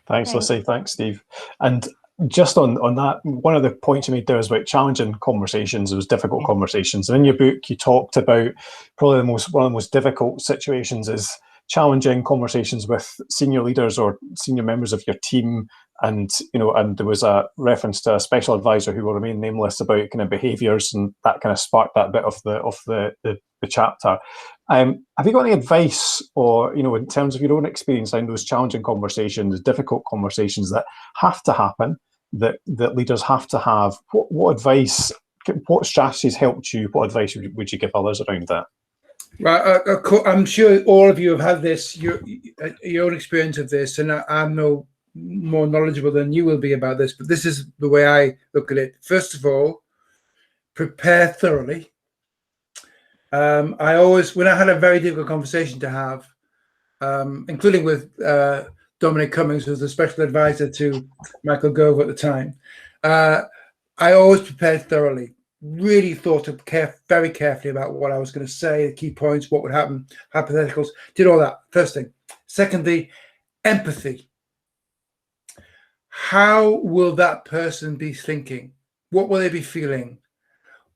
Thanks, Lucy. Thanks, Steve. And just on that, one of the points you made there was about challenging conversations. It was difficult conversations. And in your book, you talked about probably one of the most difficult situations is challenging conversations with senior leaders or senior members of your team. And and there was a reference to a special advisor who will remain nameless about kind of behaviours, and that kind of sparked that bit of the chapter. Have you got any advice, or in terms of your own experience in those challenging conversations, difficult conversations that have to happen, that leaders have to have? What advice, what strategies helped you? What advice would you give others around that? Right, I'm sure all of you have had this, your own experience of this, and I'm no more knowledgeable than you will be about this, but this is the way I look at it. First of all, prepare thoroughly. I always, when I had a very difficult conversation to have, including with Dominic Cummings, who was the special advisor to Michael Gove at the time, I always prepared thoroughly. Really thought very carefully about what I was going to say, the key points, what would happen, hypotheticals, did all that, first thing. Secondly, empathy. How will that person be thinking? What will they be feeling?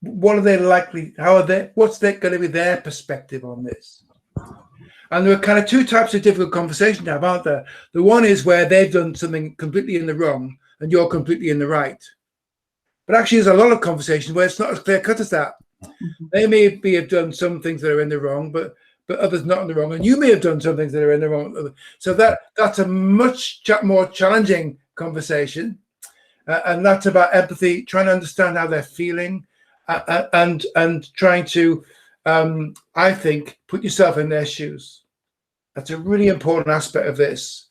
What are they likely, what's going to be their perspective on this? And there are kind of two types of difficult conversation to have, aren't there? The one is where they've done something completely in the wrong and you're completely in the right. But actually, there's a lot of conversations where it's not as clear cut as that. They may have done some things that are in the wrong, but others not in the wrong. And you may have done some things that are in the wrong. So that's a much more challenging conversation. And that's about empathy, trying to understand how they're feeling and trying to, I think, put yourself in their shoes. That's a really important aspect of this.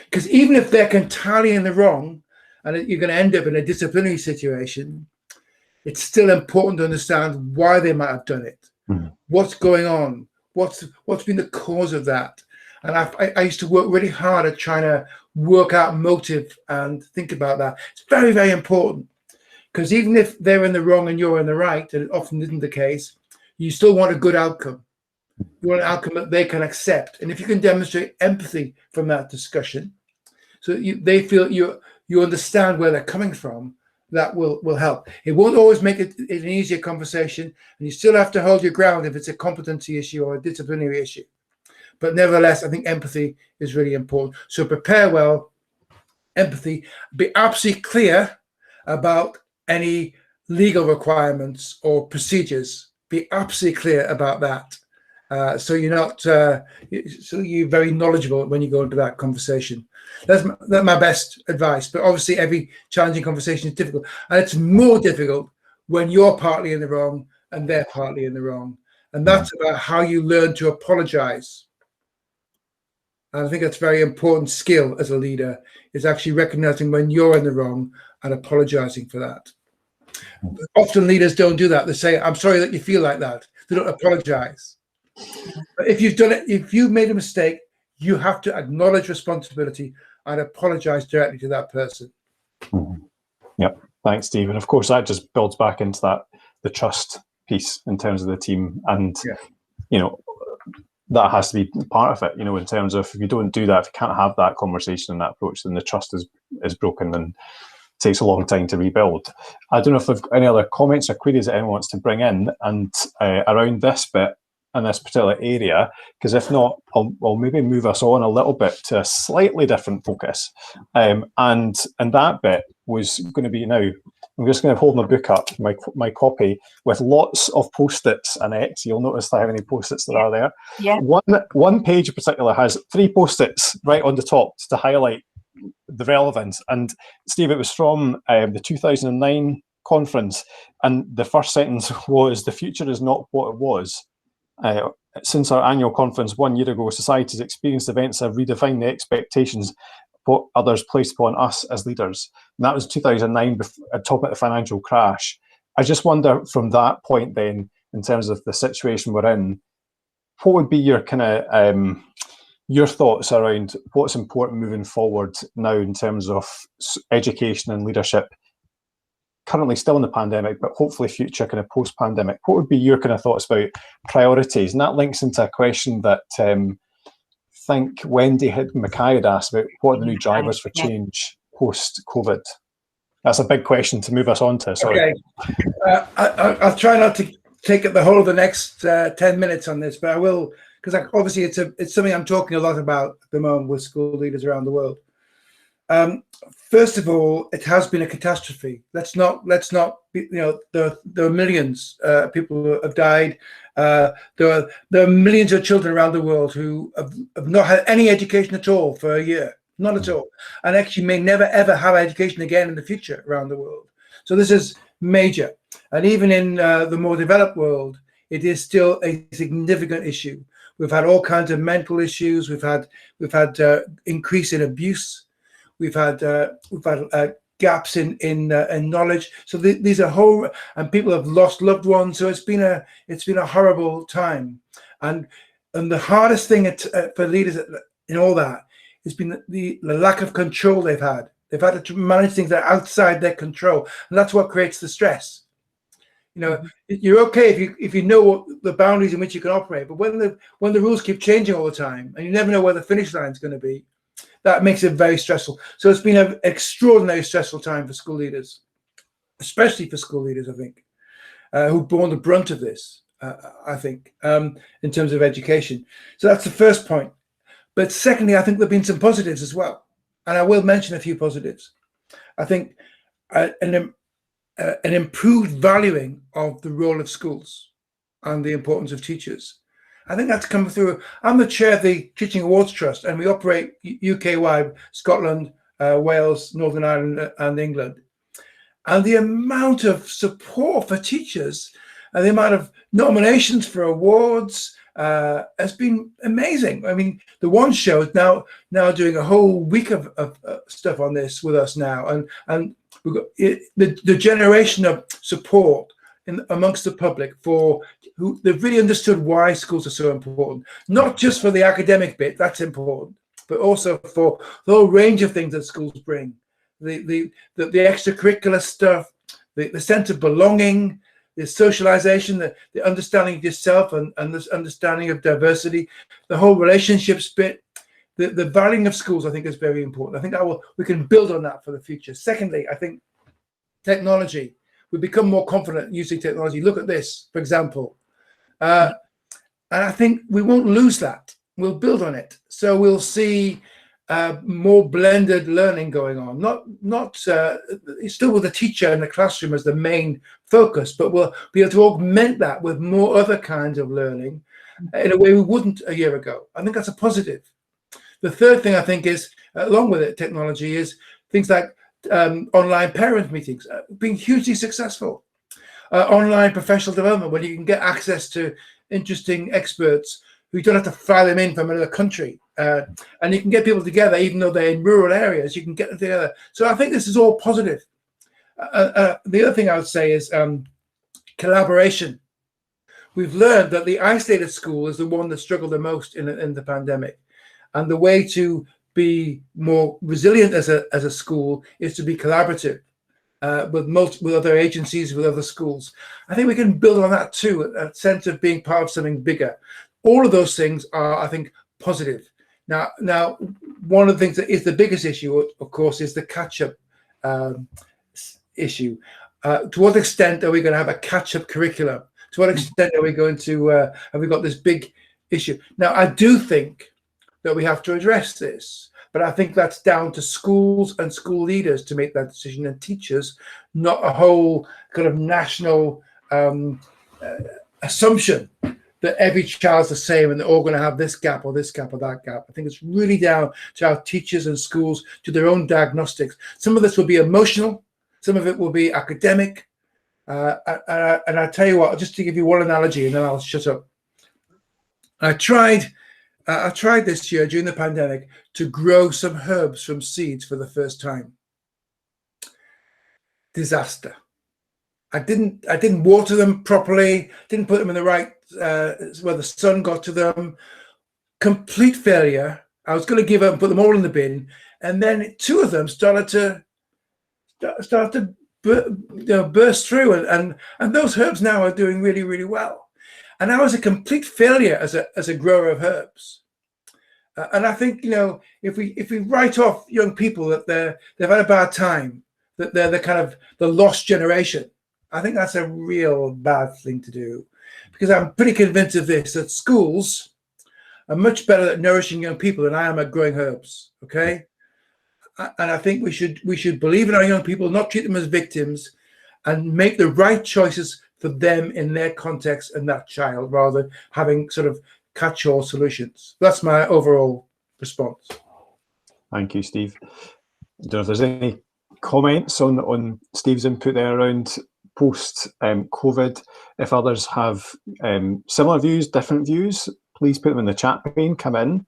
Because even if they're entirely in the wrong, and you're going to end up in a disciplinary situation, it's still important to understand why they might have done it. What's going on? What's been the cause of that? And I used to work really hard at trying to work out motive and think about that. It's very, very important, because even if they're in the wrong and you're in the right, and it often isn't the case, you still want a good outcome. You want an outcome that they can accept. And if you can demonstrate empathy from that discussion, so they feel you understand where they're coming from, that will help. It won't always make it an easier conversation, and you still have to hold your ground if it's a competency issue or a disciplinary issue. But nevertheless, I think empathy is really important. So prepare well, empathy, be absolutely clear about any legal requirements or procedures. Be absolutely clear about that. So you're not, so you're very knowledgeable when you go into that conversation. That's my best advice. But obviously, every challenging conversation is difficult, and it's more difficult when you're partly in the wrong and they're partly in the wrong. And that's about how you learn to apologize. And I think that's a very important skill as a leader, is actually recognizing when you're in the wrong and apologizing for that. But often leaders don't do that. They say, "I'm sorry that you feel like that." They don't apologize. But if you've done it, if you've made a mistake, you have to acknowledge responsibility and apologize directly to that person. Yep. Thanks, Steve. And of course, that just builds back into the trust piece in terms of the team. And, that has to be part of it, in terms of, if you don't do that, if you can't have that conversation and that approach, then the trust is broken and takes a long time to rebuild. I don't know if there's any other comments or queries that anyone wants to bring in and around this bit in this particular area, because if not, I'll maybe move us on a little bit to a slightly different focus. And that bit was going to be, now I'm just going to hold my book up, my copy, with lots of post-its in it. You'll notice how many post-its there are there. Yeah. One page in particular has 3 post-its right on the top to highlight the relevance. And Steve, it was from the 2009 conference, and the first sentence was, "The future is not what it was, since our annual conference 1 year ago, society's experienced events have redefined the expectations what others placed upon us as leaders. And that was 2009, at top of the financial crash. I just wonder from that point then, in terms of the situation we're in, what would be your kind of your thoughts around what's important moving forward now in terms of education and leadership, currently still in the pandemic, but hopefully future kind of post-pandemic? What would be your kind of thoughts about priorities? And that links into a question that I think Wendy Mackay had asked about what are the new drivers for change post-COVID. That's a big question to move us on to. Sorry. Okay. I'll try not to take up the whole of the next 10 minutes on this, but I will, because obviously it's something I'm talking a lot about at the moment with school leaders around the world. First of all, it has been a catastrophe. Let's not there are millions of people who have died. There are millions of children around the world who have not had any education at all for a year, not at all, and actually may never ever have education again in the future around the world. So this is major, and even in the more developed world, it is still a significant issue. We've had all kinds of mental issues. We've had increase in abuse. We've had gaps in knowledge. So these are whole, and people have lost loved ones. So it's been a horrible time, and the hardest thing for leaders in all that has been the lack of control they've had. They've had to manage things that are outside their control, and that's what creates the stress. You're okay if you know what the boundaries in which you can operate, but when the rules keep changing all the time, and you never know where the finish line is going to be, that makes it very stressful. So it's been an extraordinarily stressful time for school leaders, especially for school leaders, I think, who've borne the brunt of this, I think, in terms of education. So that's the first point. But secondly, I think there have been some positives as well. And I will mention a few positives. I think an improved valuing of the role of schools and the importance of teachers. I think that's come through. I'm the chair of the Teaching Awards Trust, and we operate UK-wide, Scotland, Wales, Northern Ireland, and England. And the amount of support for teachers and the amount of nominations for awards has been amazing. I mean, the One Show is now doing a whole week of stuff on this with us now, and we've got the generation of support amongst the public for who they've really understood why schools are so important, not just for the academic bit, that's important, but also for the whole range of things that schools bring, the extracurricular stuff, the sense of belonging, the socialization, the understanding of yourself and this understanding of diversity, the whole relationships bit, the valuing of schools, I think, is very important. I think we can build on that for the future. Secondly, I think technology. We become more confident using technology. Look at this, for example. And I think we won't lose that. We'll build on it. So we'll see more blended learning going on. Not still with the teacher in the classroom as the main focus, but we'll be able to augment that with more other kinds of learning in a way we wouldn't a year ago. I think that's a positive. The third thing I think is, along with it, technology, is things like online parent meetings being hugely successful. Online professional development, where you can get access to interesting experts who don't have to fly them in from another country. And you can get people together, even though they're in rural areas, you can get them together. So I think this is all positive. The other thing I would say is collaboration. We've learned that the isolated school is the one that struggled the most in the pandemic. And the way to be more resilient as a school is to be collaborative with other agencies, with other schools. I think we can build on that too, a sense of being part of something bigger. All of those things are, I think, positive. Now, one of the things that is the biggest issue, of course, is the catch-up issue. To what extent are we going to have a catch-up curriculum? To what extent are we going to have we got this big issue? Now, I do think that we have to address this, but I think that's down to schools and school leaders to make that decision, and teachers, not a whole kind of national assumption that every child's the same and they're all going to have this gap or this gap or that gap. I think it's really down to our teachers and schools to their own diagnostics. Some of this will be emotional, some of it will be academic. And I tell you what, just to give you one analogy and then I'll shut up. I tried this year during the pandemic to grow some herbs from seeds for the first time. Disaster. I didn't water them properly, didn't put them in the right where the sun got to them. Complete failure. I was going to give up and put them all in the bin, and then two of them started to burst through, and those herbs now are doing really, really well. And I was a complete failure as a grower of herbs. And I think, if we write off young people that they've had a bad time, that they're the kind of the lost generation, I think that's a real bad thing to do, because I'm pretty convinced of this, that schools are much better at nourishing young people than I am at growing herbs. Okay, and I think we should believe in our young people, not treat them as victims, and make the right choices for them in their context and that child, rather than having sort of catch-all solutions. That's my overall response. Thank you, Steve. I don't know if there's any comments on Steve's input there around post-COVID. If others have similar views, different views, please put them in the chat pane, come in,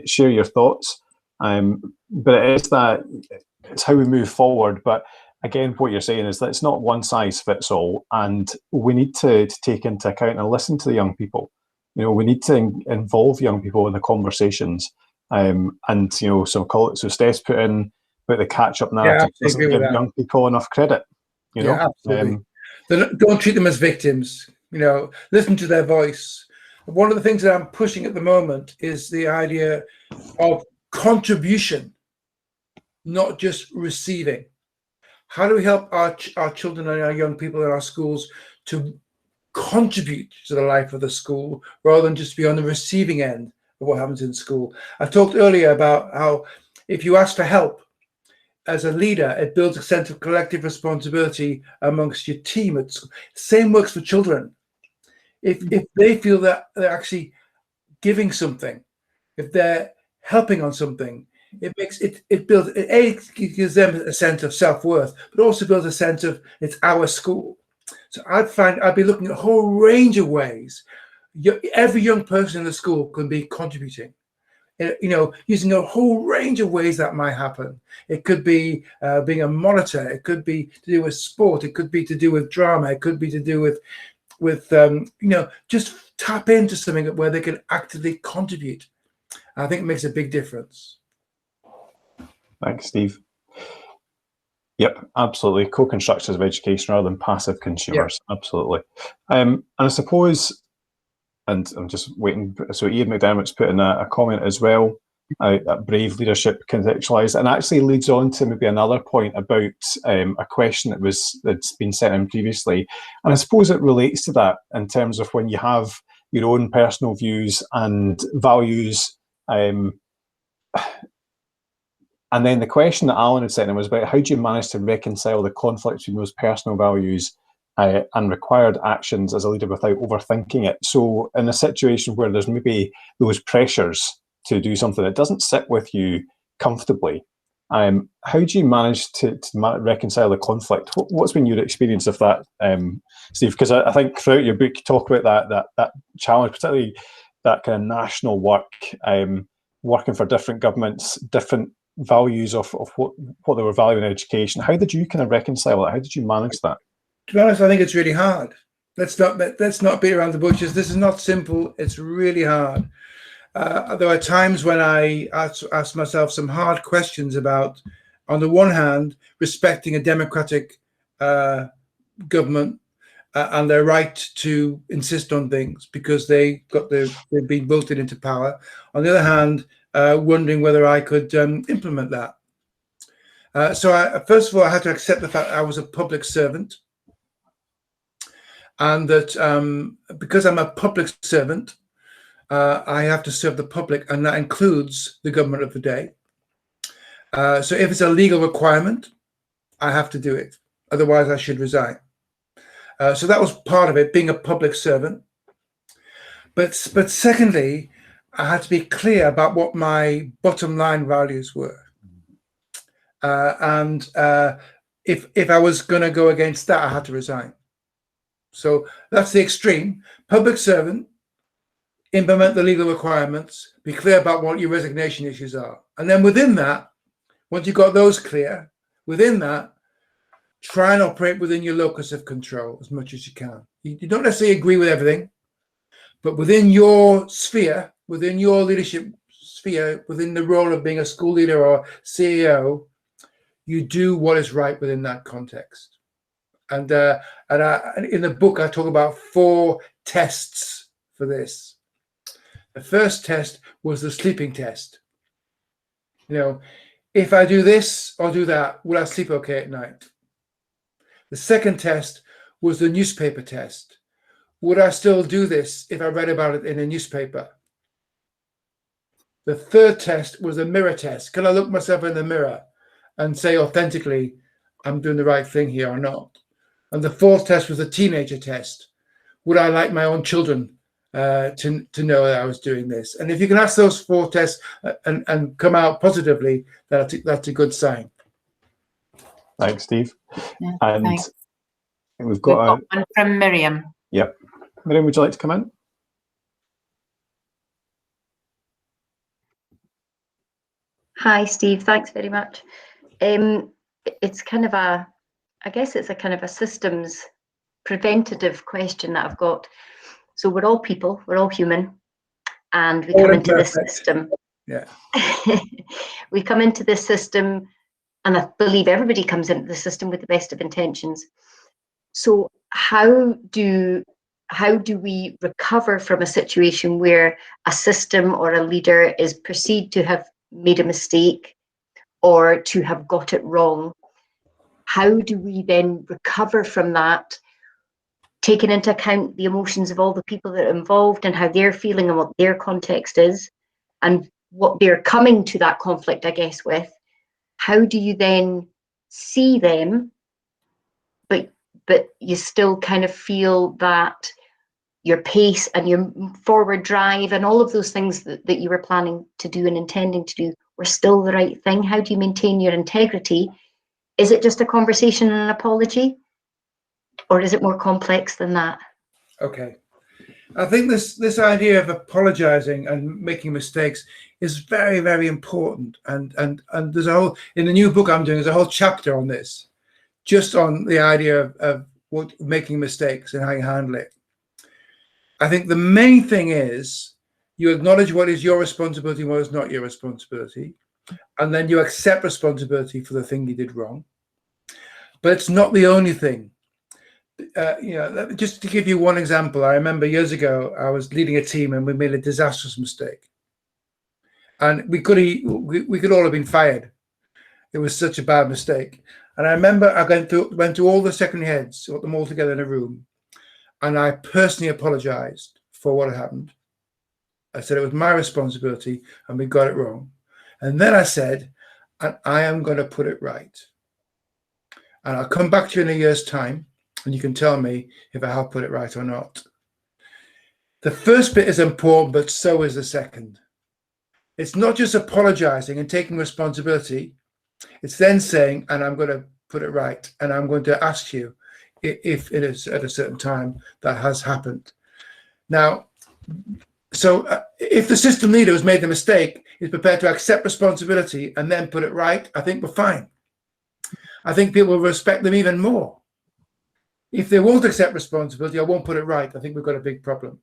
share your thoughts. But it's how we move forward. But again, what you're saying is that it's not one size fits all, and we need to take into account and listen to the young people. We need to involve young people in the conversations. So call it. So Steph's put in about the catch-up narrative. Doesn't give young people enough credit. Yeah, absolutely. Don't treat them as victims. Listen to their voice. One of the things that I'm pushing at the moment is the idea of contribution, not just receiving. How do we help our children and our young people in our schools to contribute to the life of the school, rather than just be on the receiving end of what happens in school? I talked earlier about how if you ask for help as a leader, it builds a sense of collective responsibility amongst your team at school. Same works for children. If they feel that they're actually giving something, if they're helping on something, it gives them a sense of self-worth, but also builds a sense of it's our school. So I'd be looking at a whole range of ways. Every young person in the school can be contributing, using a whole range of ways that might happen. It could be being a monitor. It could be to do with sport. It could be to do with drama. It could be to do with just tap into something where they can actively contribute. I think it makes a big difference. Thanks, Steve. Yep, absolutely. Co-constructors of education rather than passive consumers. Yeah. Absolutely. And I suppose, and I'm just waiting. So Ian McDermott's put in a comment as well. Brave leadership contextualised, and actually leads on to maybe another point about a question that's been sent in previously, and I suppose it relates to that in terms of when you have your own personal views and values, and then the question that Alan had sent in was about how do you manage to reconcile the conflict between those personal values and required actions as a leader without overthinking it. So in a situation where there's maybe those pressures to do something that doesn't sit with you comfortably, how do you manage to reconcile the conflict? What's been your experience of that, Steve? Because I think throughout your book you talk about that challenge, particularly that kind of national work, working for different governments, different values of what they were valuing in education. How did you kind of reconcile it? How did you manage that? To be honest, I think it's really hard. Let's not beat around the bushes. This is not simple. It's really hard. There are times when I ask myself some hard questions about, on the one hand, respecting a democratic government and their right to insist on things because they've been voted into power. On the other hand, wondering whether I could implement that. So first of all, I had to accept the fact that I was a public servant, and that because I'm a public servant, I have to serve the public, and that includes the government of the day. So if it's a legal requirement, I have to do it. Otherwise, I should resign. So that was part of it, being a public servant. But secondly, I had to be clear about what my bottom line values were. And if I was going to go against that, I had to resign. So that's the extreme. Public servant, implement the legal requirements, be clear about what your resignation issues are. And then within that, once you've got those clear, within that, try and operate within your locus of control as much as you can. You don't necessarily agree with everything, but within your sphere, within your leadership sphere, within the role of being a school leader or CEO, you do what is right within that context. And in the book, I talk about 4 tests for this. The first test was the sleeping test. You know, if I do this or do that, will I sleep okay at night? The second test was the newspaper test. Would I still do this if I read about it in a newspaper? The third test was a mirror test. Can I look myself in the mirror and say authentically, I'm doing the right thing here or not? And the fourth test was the teenager test. Would I like my own children to know that I was doing this? And if you can ask those 4 tests and come out positively, that's a good sign. Thanks, Steve. Yeah, and thanks. we've got one from Miriam. Yep. Miriam, would you like to come in? Hi, Steve. Thanks very much. It's kind of I guess it's a kind of a systems preventative question that I've got. So we're all people, we're all human, and we come into this system. Yeah. We come into this system, and I believe everybody comes into the system with the best of intentions. So how do we recover from a situation where a system or a leader is perceived to have made a mistake or to have got it wrong? How do we then recover from that, taking into account the emotions of all the people that are involved and how they're feeling and what their context is and what they're coming to that conflict, I guess, with? How do you then see them, but you still kind of feel that your pace and your forward drive and all of those things that you were planning to do and intending to do were still the right thing? How do you maintain your integrity? Is it just a conversation and an apology? Or is it more complex than that? Okay. I think this idea of apologizing and making mistakes is very, very important. And there's a whole, in the new book I'm doing, there's a whole chapter on this, just on the idea of what making mistakes and how you handle it. I think the main thing is you acknowledge what is your responsibility and what is not your responsibility, and then you accept responsibility for the thing you did wrong. But it's not the only thing. Just to give you one example, I remember years ago I was leading a team and we made a disastrous mistake, and we could all have been fired. It was such a bad mistake. And I remember I went through all the secretary heads, got them all together in a room, and I personally apologized for what had happened. I said it was my responsibility and we got it wrong. And then I said, and I am going to put it right. And I'll come back to you in a year's time and you can tell me if I have put it right or not. The first bit is important, but so is the second. It's not just apologizing and taking responsibility. It's then saying, and I'm going to put it right. And I'm going to ask you if it is at a certain time that has happened. Now, so if the system leader who's made the mistake is prepared to accept responsibility and then put it right, I think we're fine. I think people will respect them even more. If they won't accept responsibility or won't put it right, I think we've got a big problem.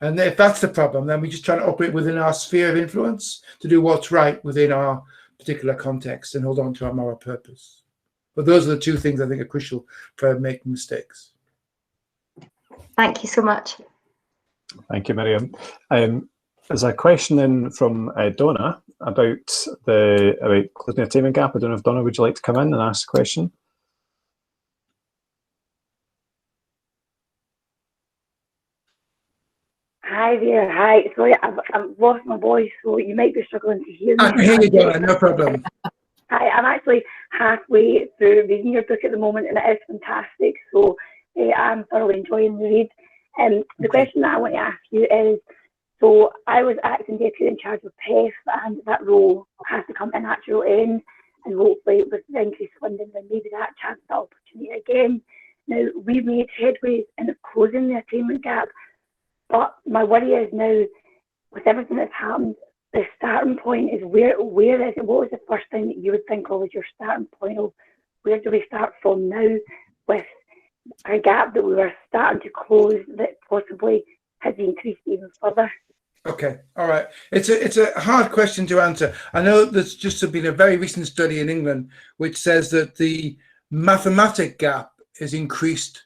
And if that's the problem, then we just try to operate within our sphere of influence to do what's right within our particular context and hold on to our moral purpose. But those are the 2 things I think are crucial for making mistakes. Thank you so much. Thank you, Miriam. There's a question in from Donna about closing the attainment gap. I don't know if Donna, would you like to come in and ask a question? Hi there. Hi. Sorry, I've lost my voice, so you might be struggling to hear me. I can hear you, Donna, no problem. Hi, I'm actually halfway through reading your book at the moment, and it is fantastic. So I'm thoroughly enjoying the read. The question that I want to ask you is, so I was acting deputy in charge of PEF, and that role has to come to a natural end, and hopefully with the increased funding, then maybe that chance, that opportunity again. Now, we've made headway in closing the attainment gap, But my worry is now, with everything that's happened, the starting point is where is it? What was the first thing that you would think of as your starting point of where do we start from now with a gap that we were starting to close that possibly has increased even further? Okay, all right. It's a hard question to answer. I know there's just been a very recent study in England which says that the mathematic gap is increased,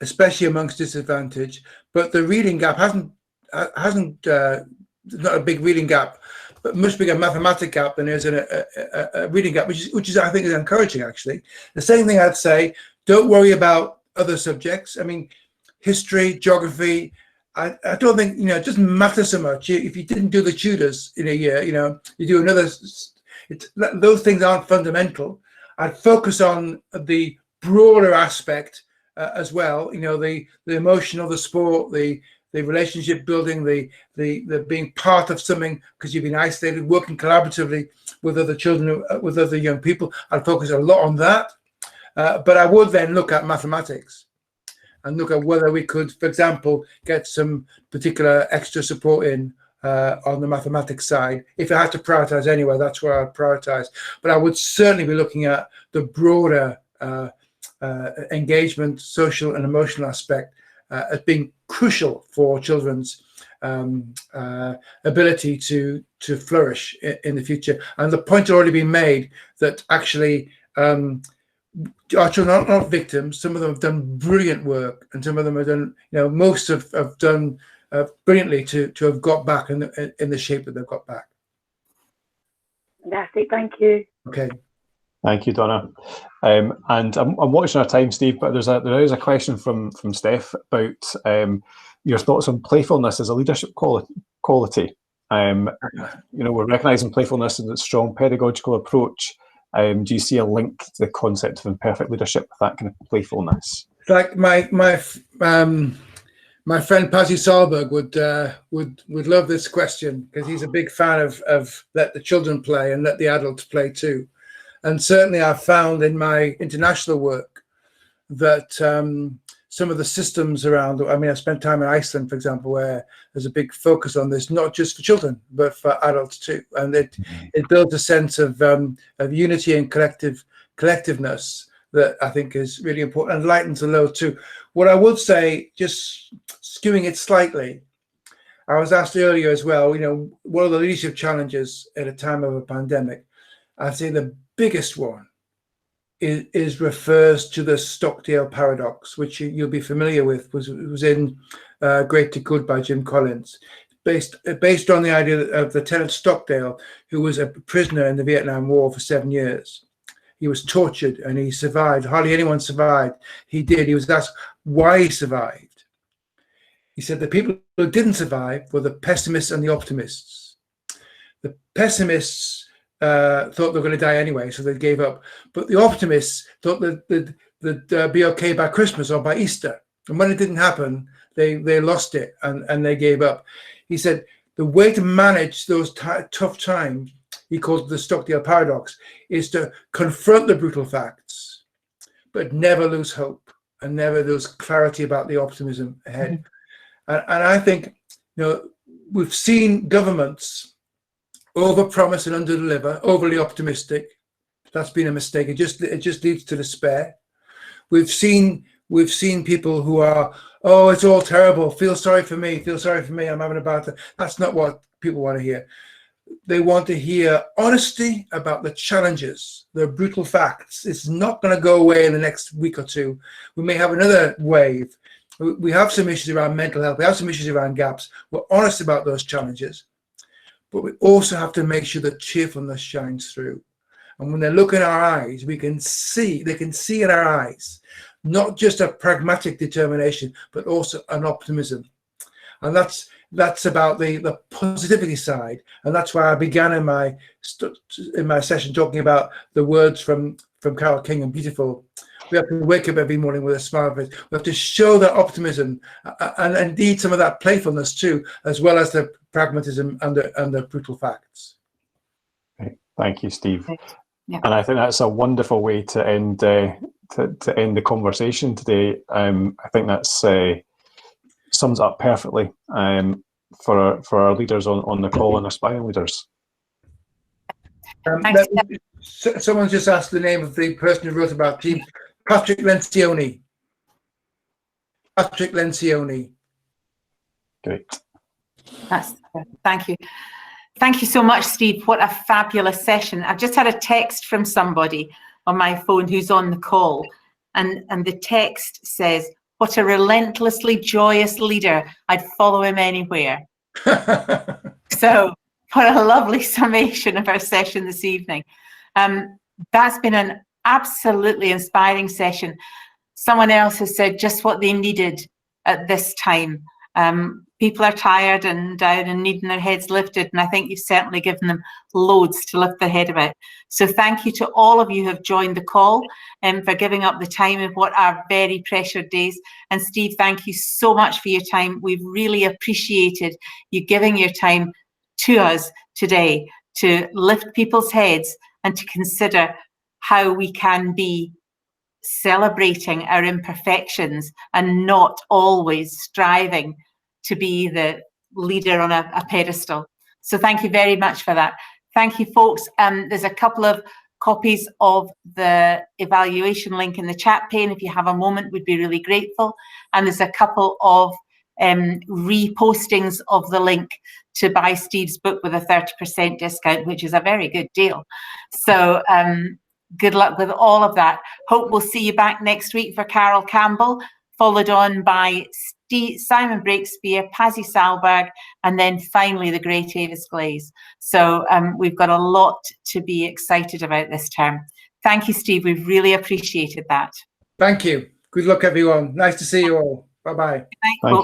especially amongst disadvantaged, but the reading gap hasn't not a big reading gap, but much bigger mathematic gap than there's a reading gap, which is I think is encouraging actually. The same thing I'd say, don't worry about other subjects. I mean, history, geography, I don't think, it doesn't matter so much. If you didn't do the tutors in a year, you do another, those things aren't fundamental. I'd focus on the broader aspect as well, the emotional, the sport, the relationship building, the being part of something because you've been isolated, working collaboratively with other children, with other young people. I'd focus a lot on that. But I would then look at mathematics and look at whether we could, for example, get some particular extra support in on the mathematics side. If I had to prioritize anyway, that's where I'd prioritize. But I would certainly be looking at the broader engagement, social and emotional aspect as being crucial for children's ability to flourish in the future. And the point had already been made that actually our children are not victims. Some of them have done brilliant work, and some of them have done, most have done brilliantly to have got back in the shape that they've got back. Fantastic, thank you. Okay. Thank you, Donna. And I'm watching our time, Steve, but there is a question from Steph about your thoughts on playfulness as a leadership quality. We're recognising playfulness as a strong pedagogical approach. Do you see a link to the concept of imperfect leadership with that kind of playfulness? Like my friend Pazzi Sahlberg would love this question because he's a big fan of let the children play and let the adults play too. And certainly I've found in my international work that some of the systems around, I spent time in Iceland, for example, where there's a big focus on this, not just for children, but for adults too. And it builds a sense of unity and collectiveness that I think is really important and lightens the load too. What I would say, just skewing it slightly, I was asked earlier as well, what are the leadership challenges at a time of a pandemic? I'd say the biggest one is refers to the Stockdale paradox, which you'll be familiar with, was in Great to Good by Jim Collins, based on the idea of Lieutenant Stockdale, who was a prisoner in the Vietnam War for 7 years. He was tortured and he survived. Hardly anyone survived. He did. He was asked why he survived. He said the people who didn't survive were the pessimists and the optimists. The pessimists thought they were going to die anyway, so they gave up. But the optimists thought that they'd be okay by Christmas or by Easter. And when it didn't happen, they lost it and they gave up. He said the way to manage those tough times, he calls it the Stockdale paradox, is to confront the brutal facts, but never lose hope and never lose clarity about the optimism ahead. Mm-hmm. And I think, we've seen governments overpromise and underdeliver, overly optimistic. That's been a mistake. It just leads to despair. We've seen people who are, oh, it's all terrible. Feel sorry for me. I'm having a bad time. That's not what people want to hear. They want to hear honesty about the challenges, the brutal facts. It's not going to go away in the next week or two. We may have another wave. We have some issues around mental health. We have some issues around gaps. We're honest about those challenges. But we also have to make sure that cheerfulness shines through. And when they look in our eyes, they can see in our eyes, not just a pragmatic determination, but also an optimism. And that's about the positivity side. And that's why I began in my session talking about the words from Carole King and Beautiful. We have to wake up every morning with a smile on our face. We have to show that optimism and indeed some of that playfulness too, as well as the pragmatism and the brutal facts. Thank you, Steve. Yeah. And I think that's a wonderful way to end the conversation today. I think that's sums it up perfectly for our leaders on the call and aspiring leaders. Someone just asked the name of the person who wrote about team. Patrick Lencioni. Patrick Lencioni. Great. Thank you. Thank you so much, Steve. What a fabulous session. I've just had a text from somebody on my phone who's on the call, and the text says, "What a relentlessly joyous leader. I'd follow him anywhere." So what a lovely summation of our session this evening. That's been an absolutely inspiring session. Someone else has said just what they needed at this time. People are tired and down and needing their heads lifted, and I think you've certainly given them loads to lift their head about. So thank you to all of you who have joined the call and for giving up the time in what are very pressured days. And Steve, thank you so much for your time. We've really appreciated you giving your time to us today to lift people's heads and to consider how we can be celebrating our imperfections and not always striving to be the leader on a pedestal. So thank you very much for that. Thank you, folks. There's a couple of copies of the evaluation link in the chat pane. If you have a moment, we'd be really grateful. And there's a couple of repostings of the link to buy Steve's book with a 30% discount, which is a very good deal. So good luck with all of that. Hope we'll see you back next week for Carol Campbell, followed on by Simon Breakspear, Pazzy Salberg, and then finally the great Avis Glaze. So we've got a lot to be excited about this term. Thank you, Steve. We've really appreciated that. Thank you. Good luck, everyone. Nice to see you all. Bye-bye. Thank you.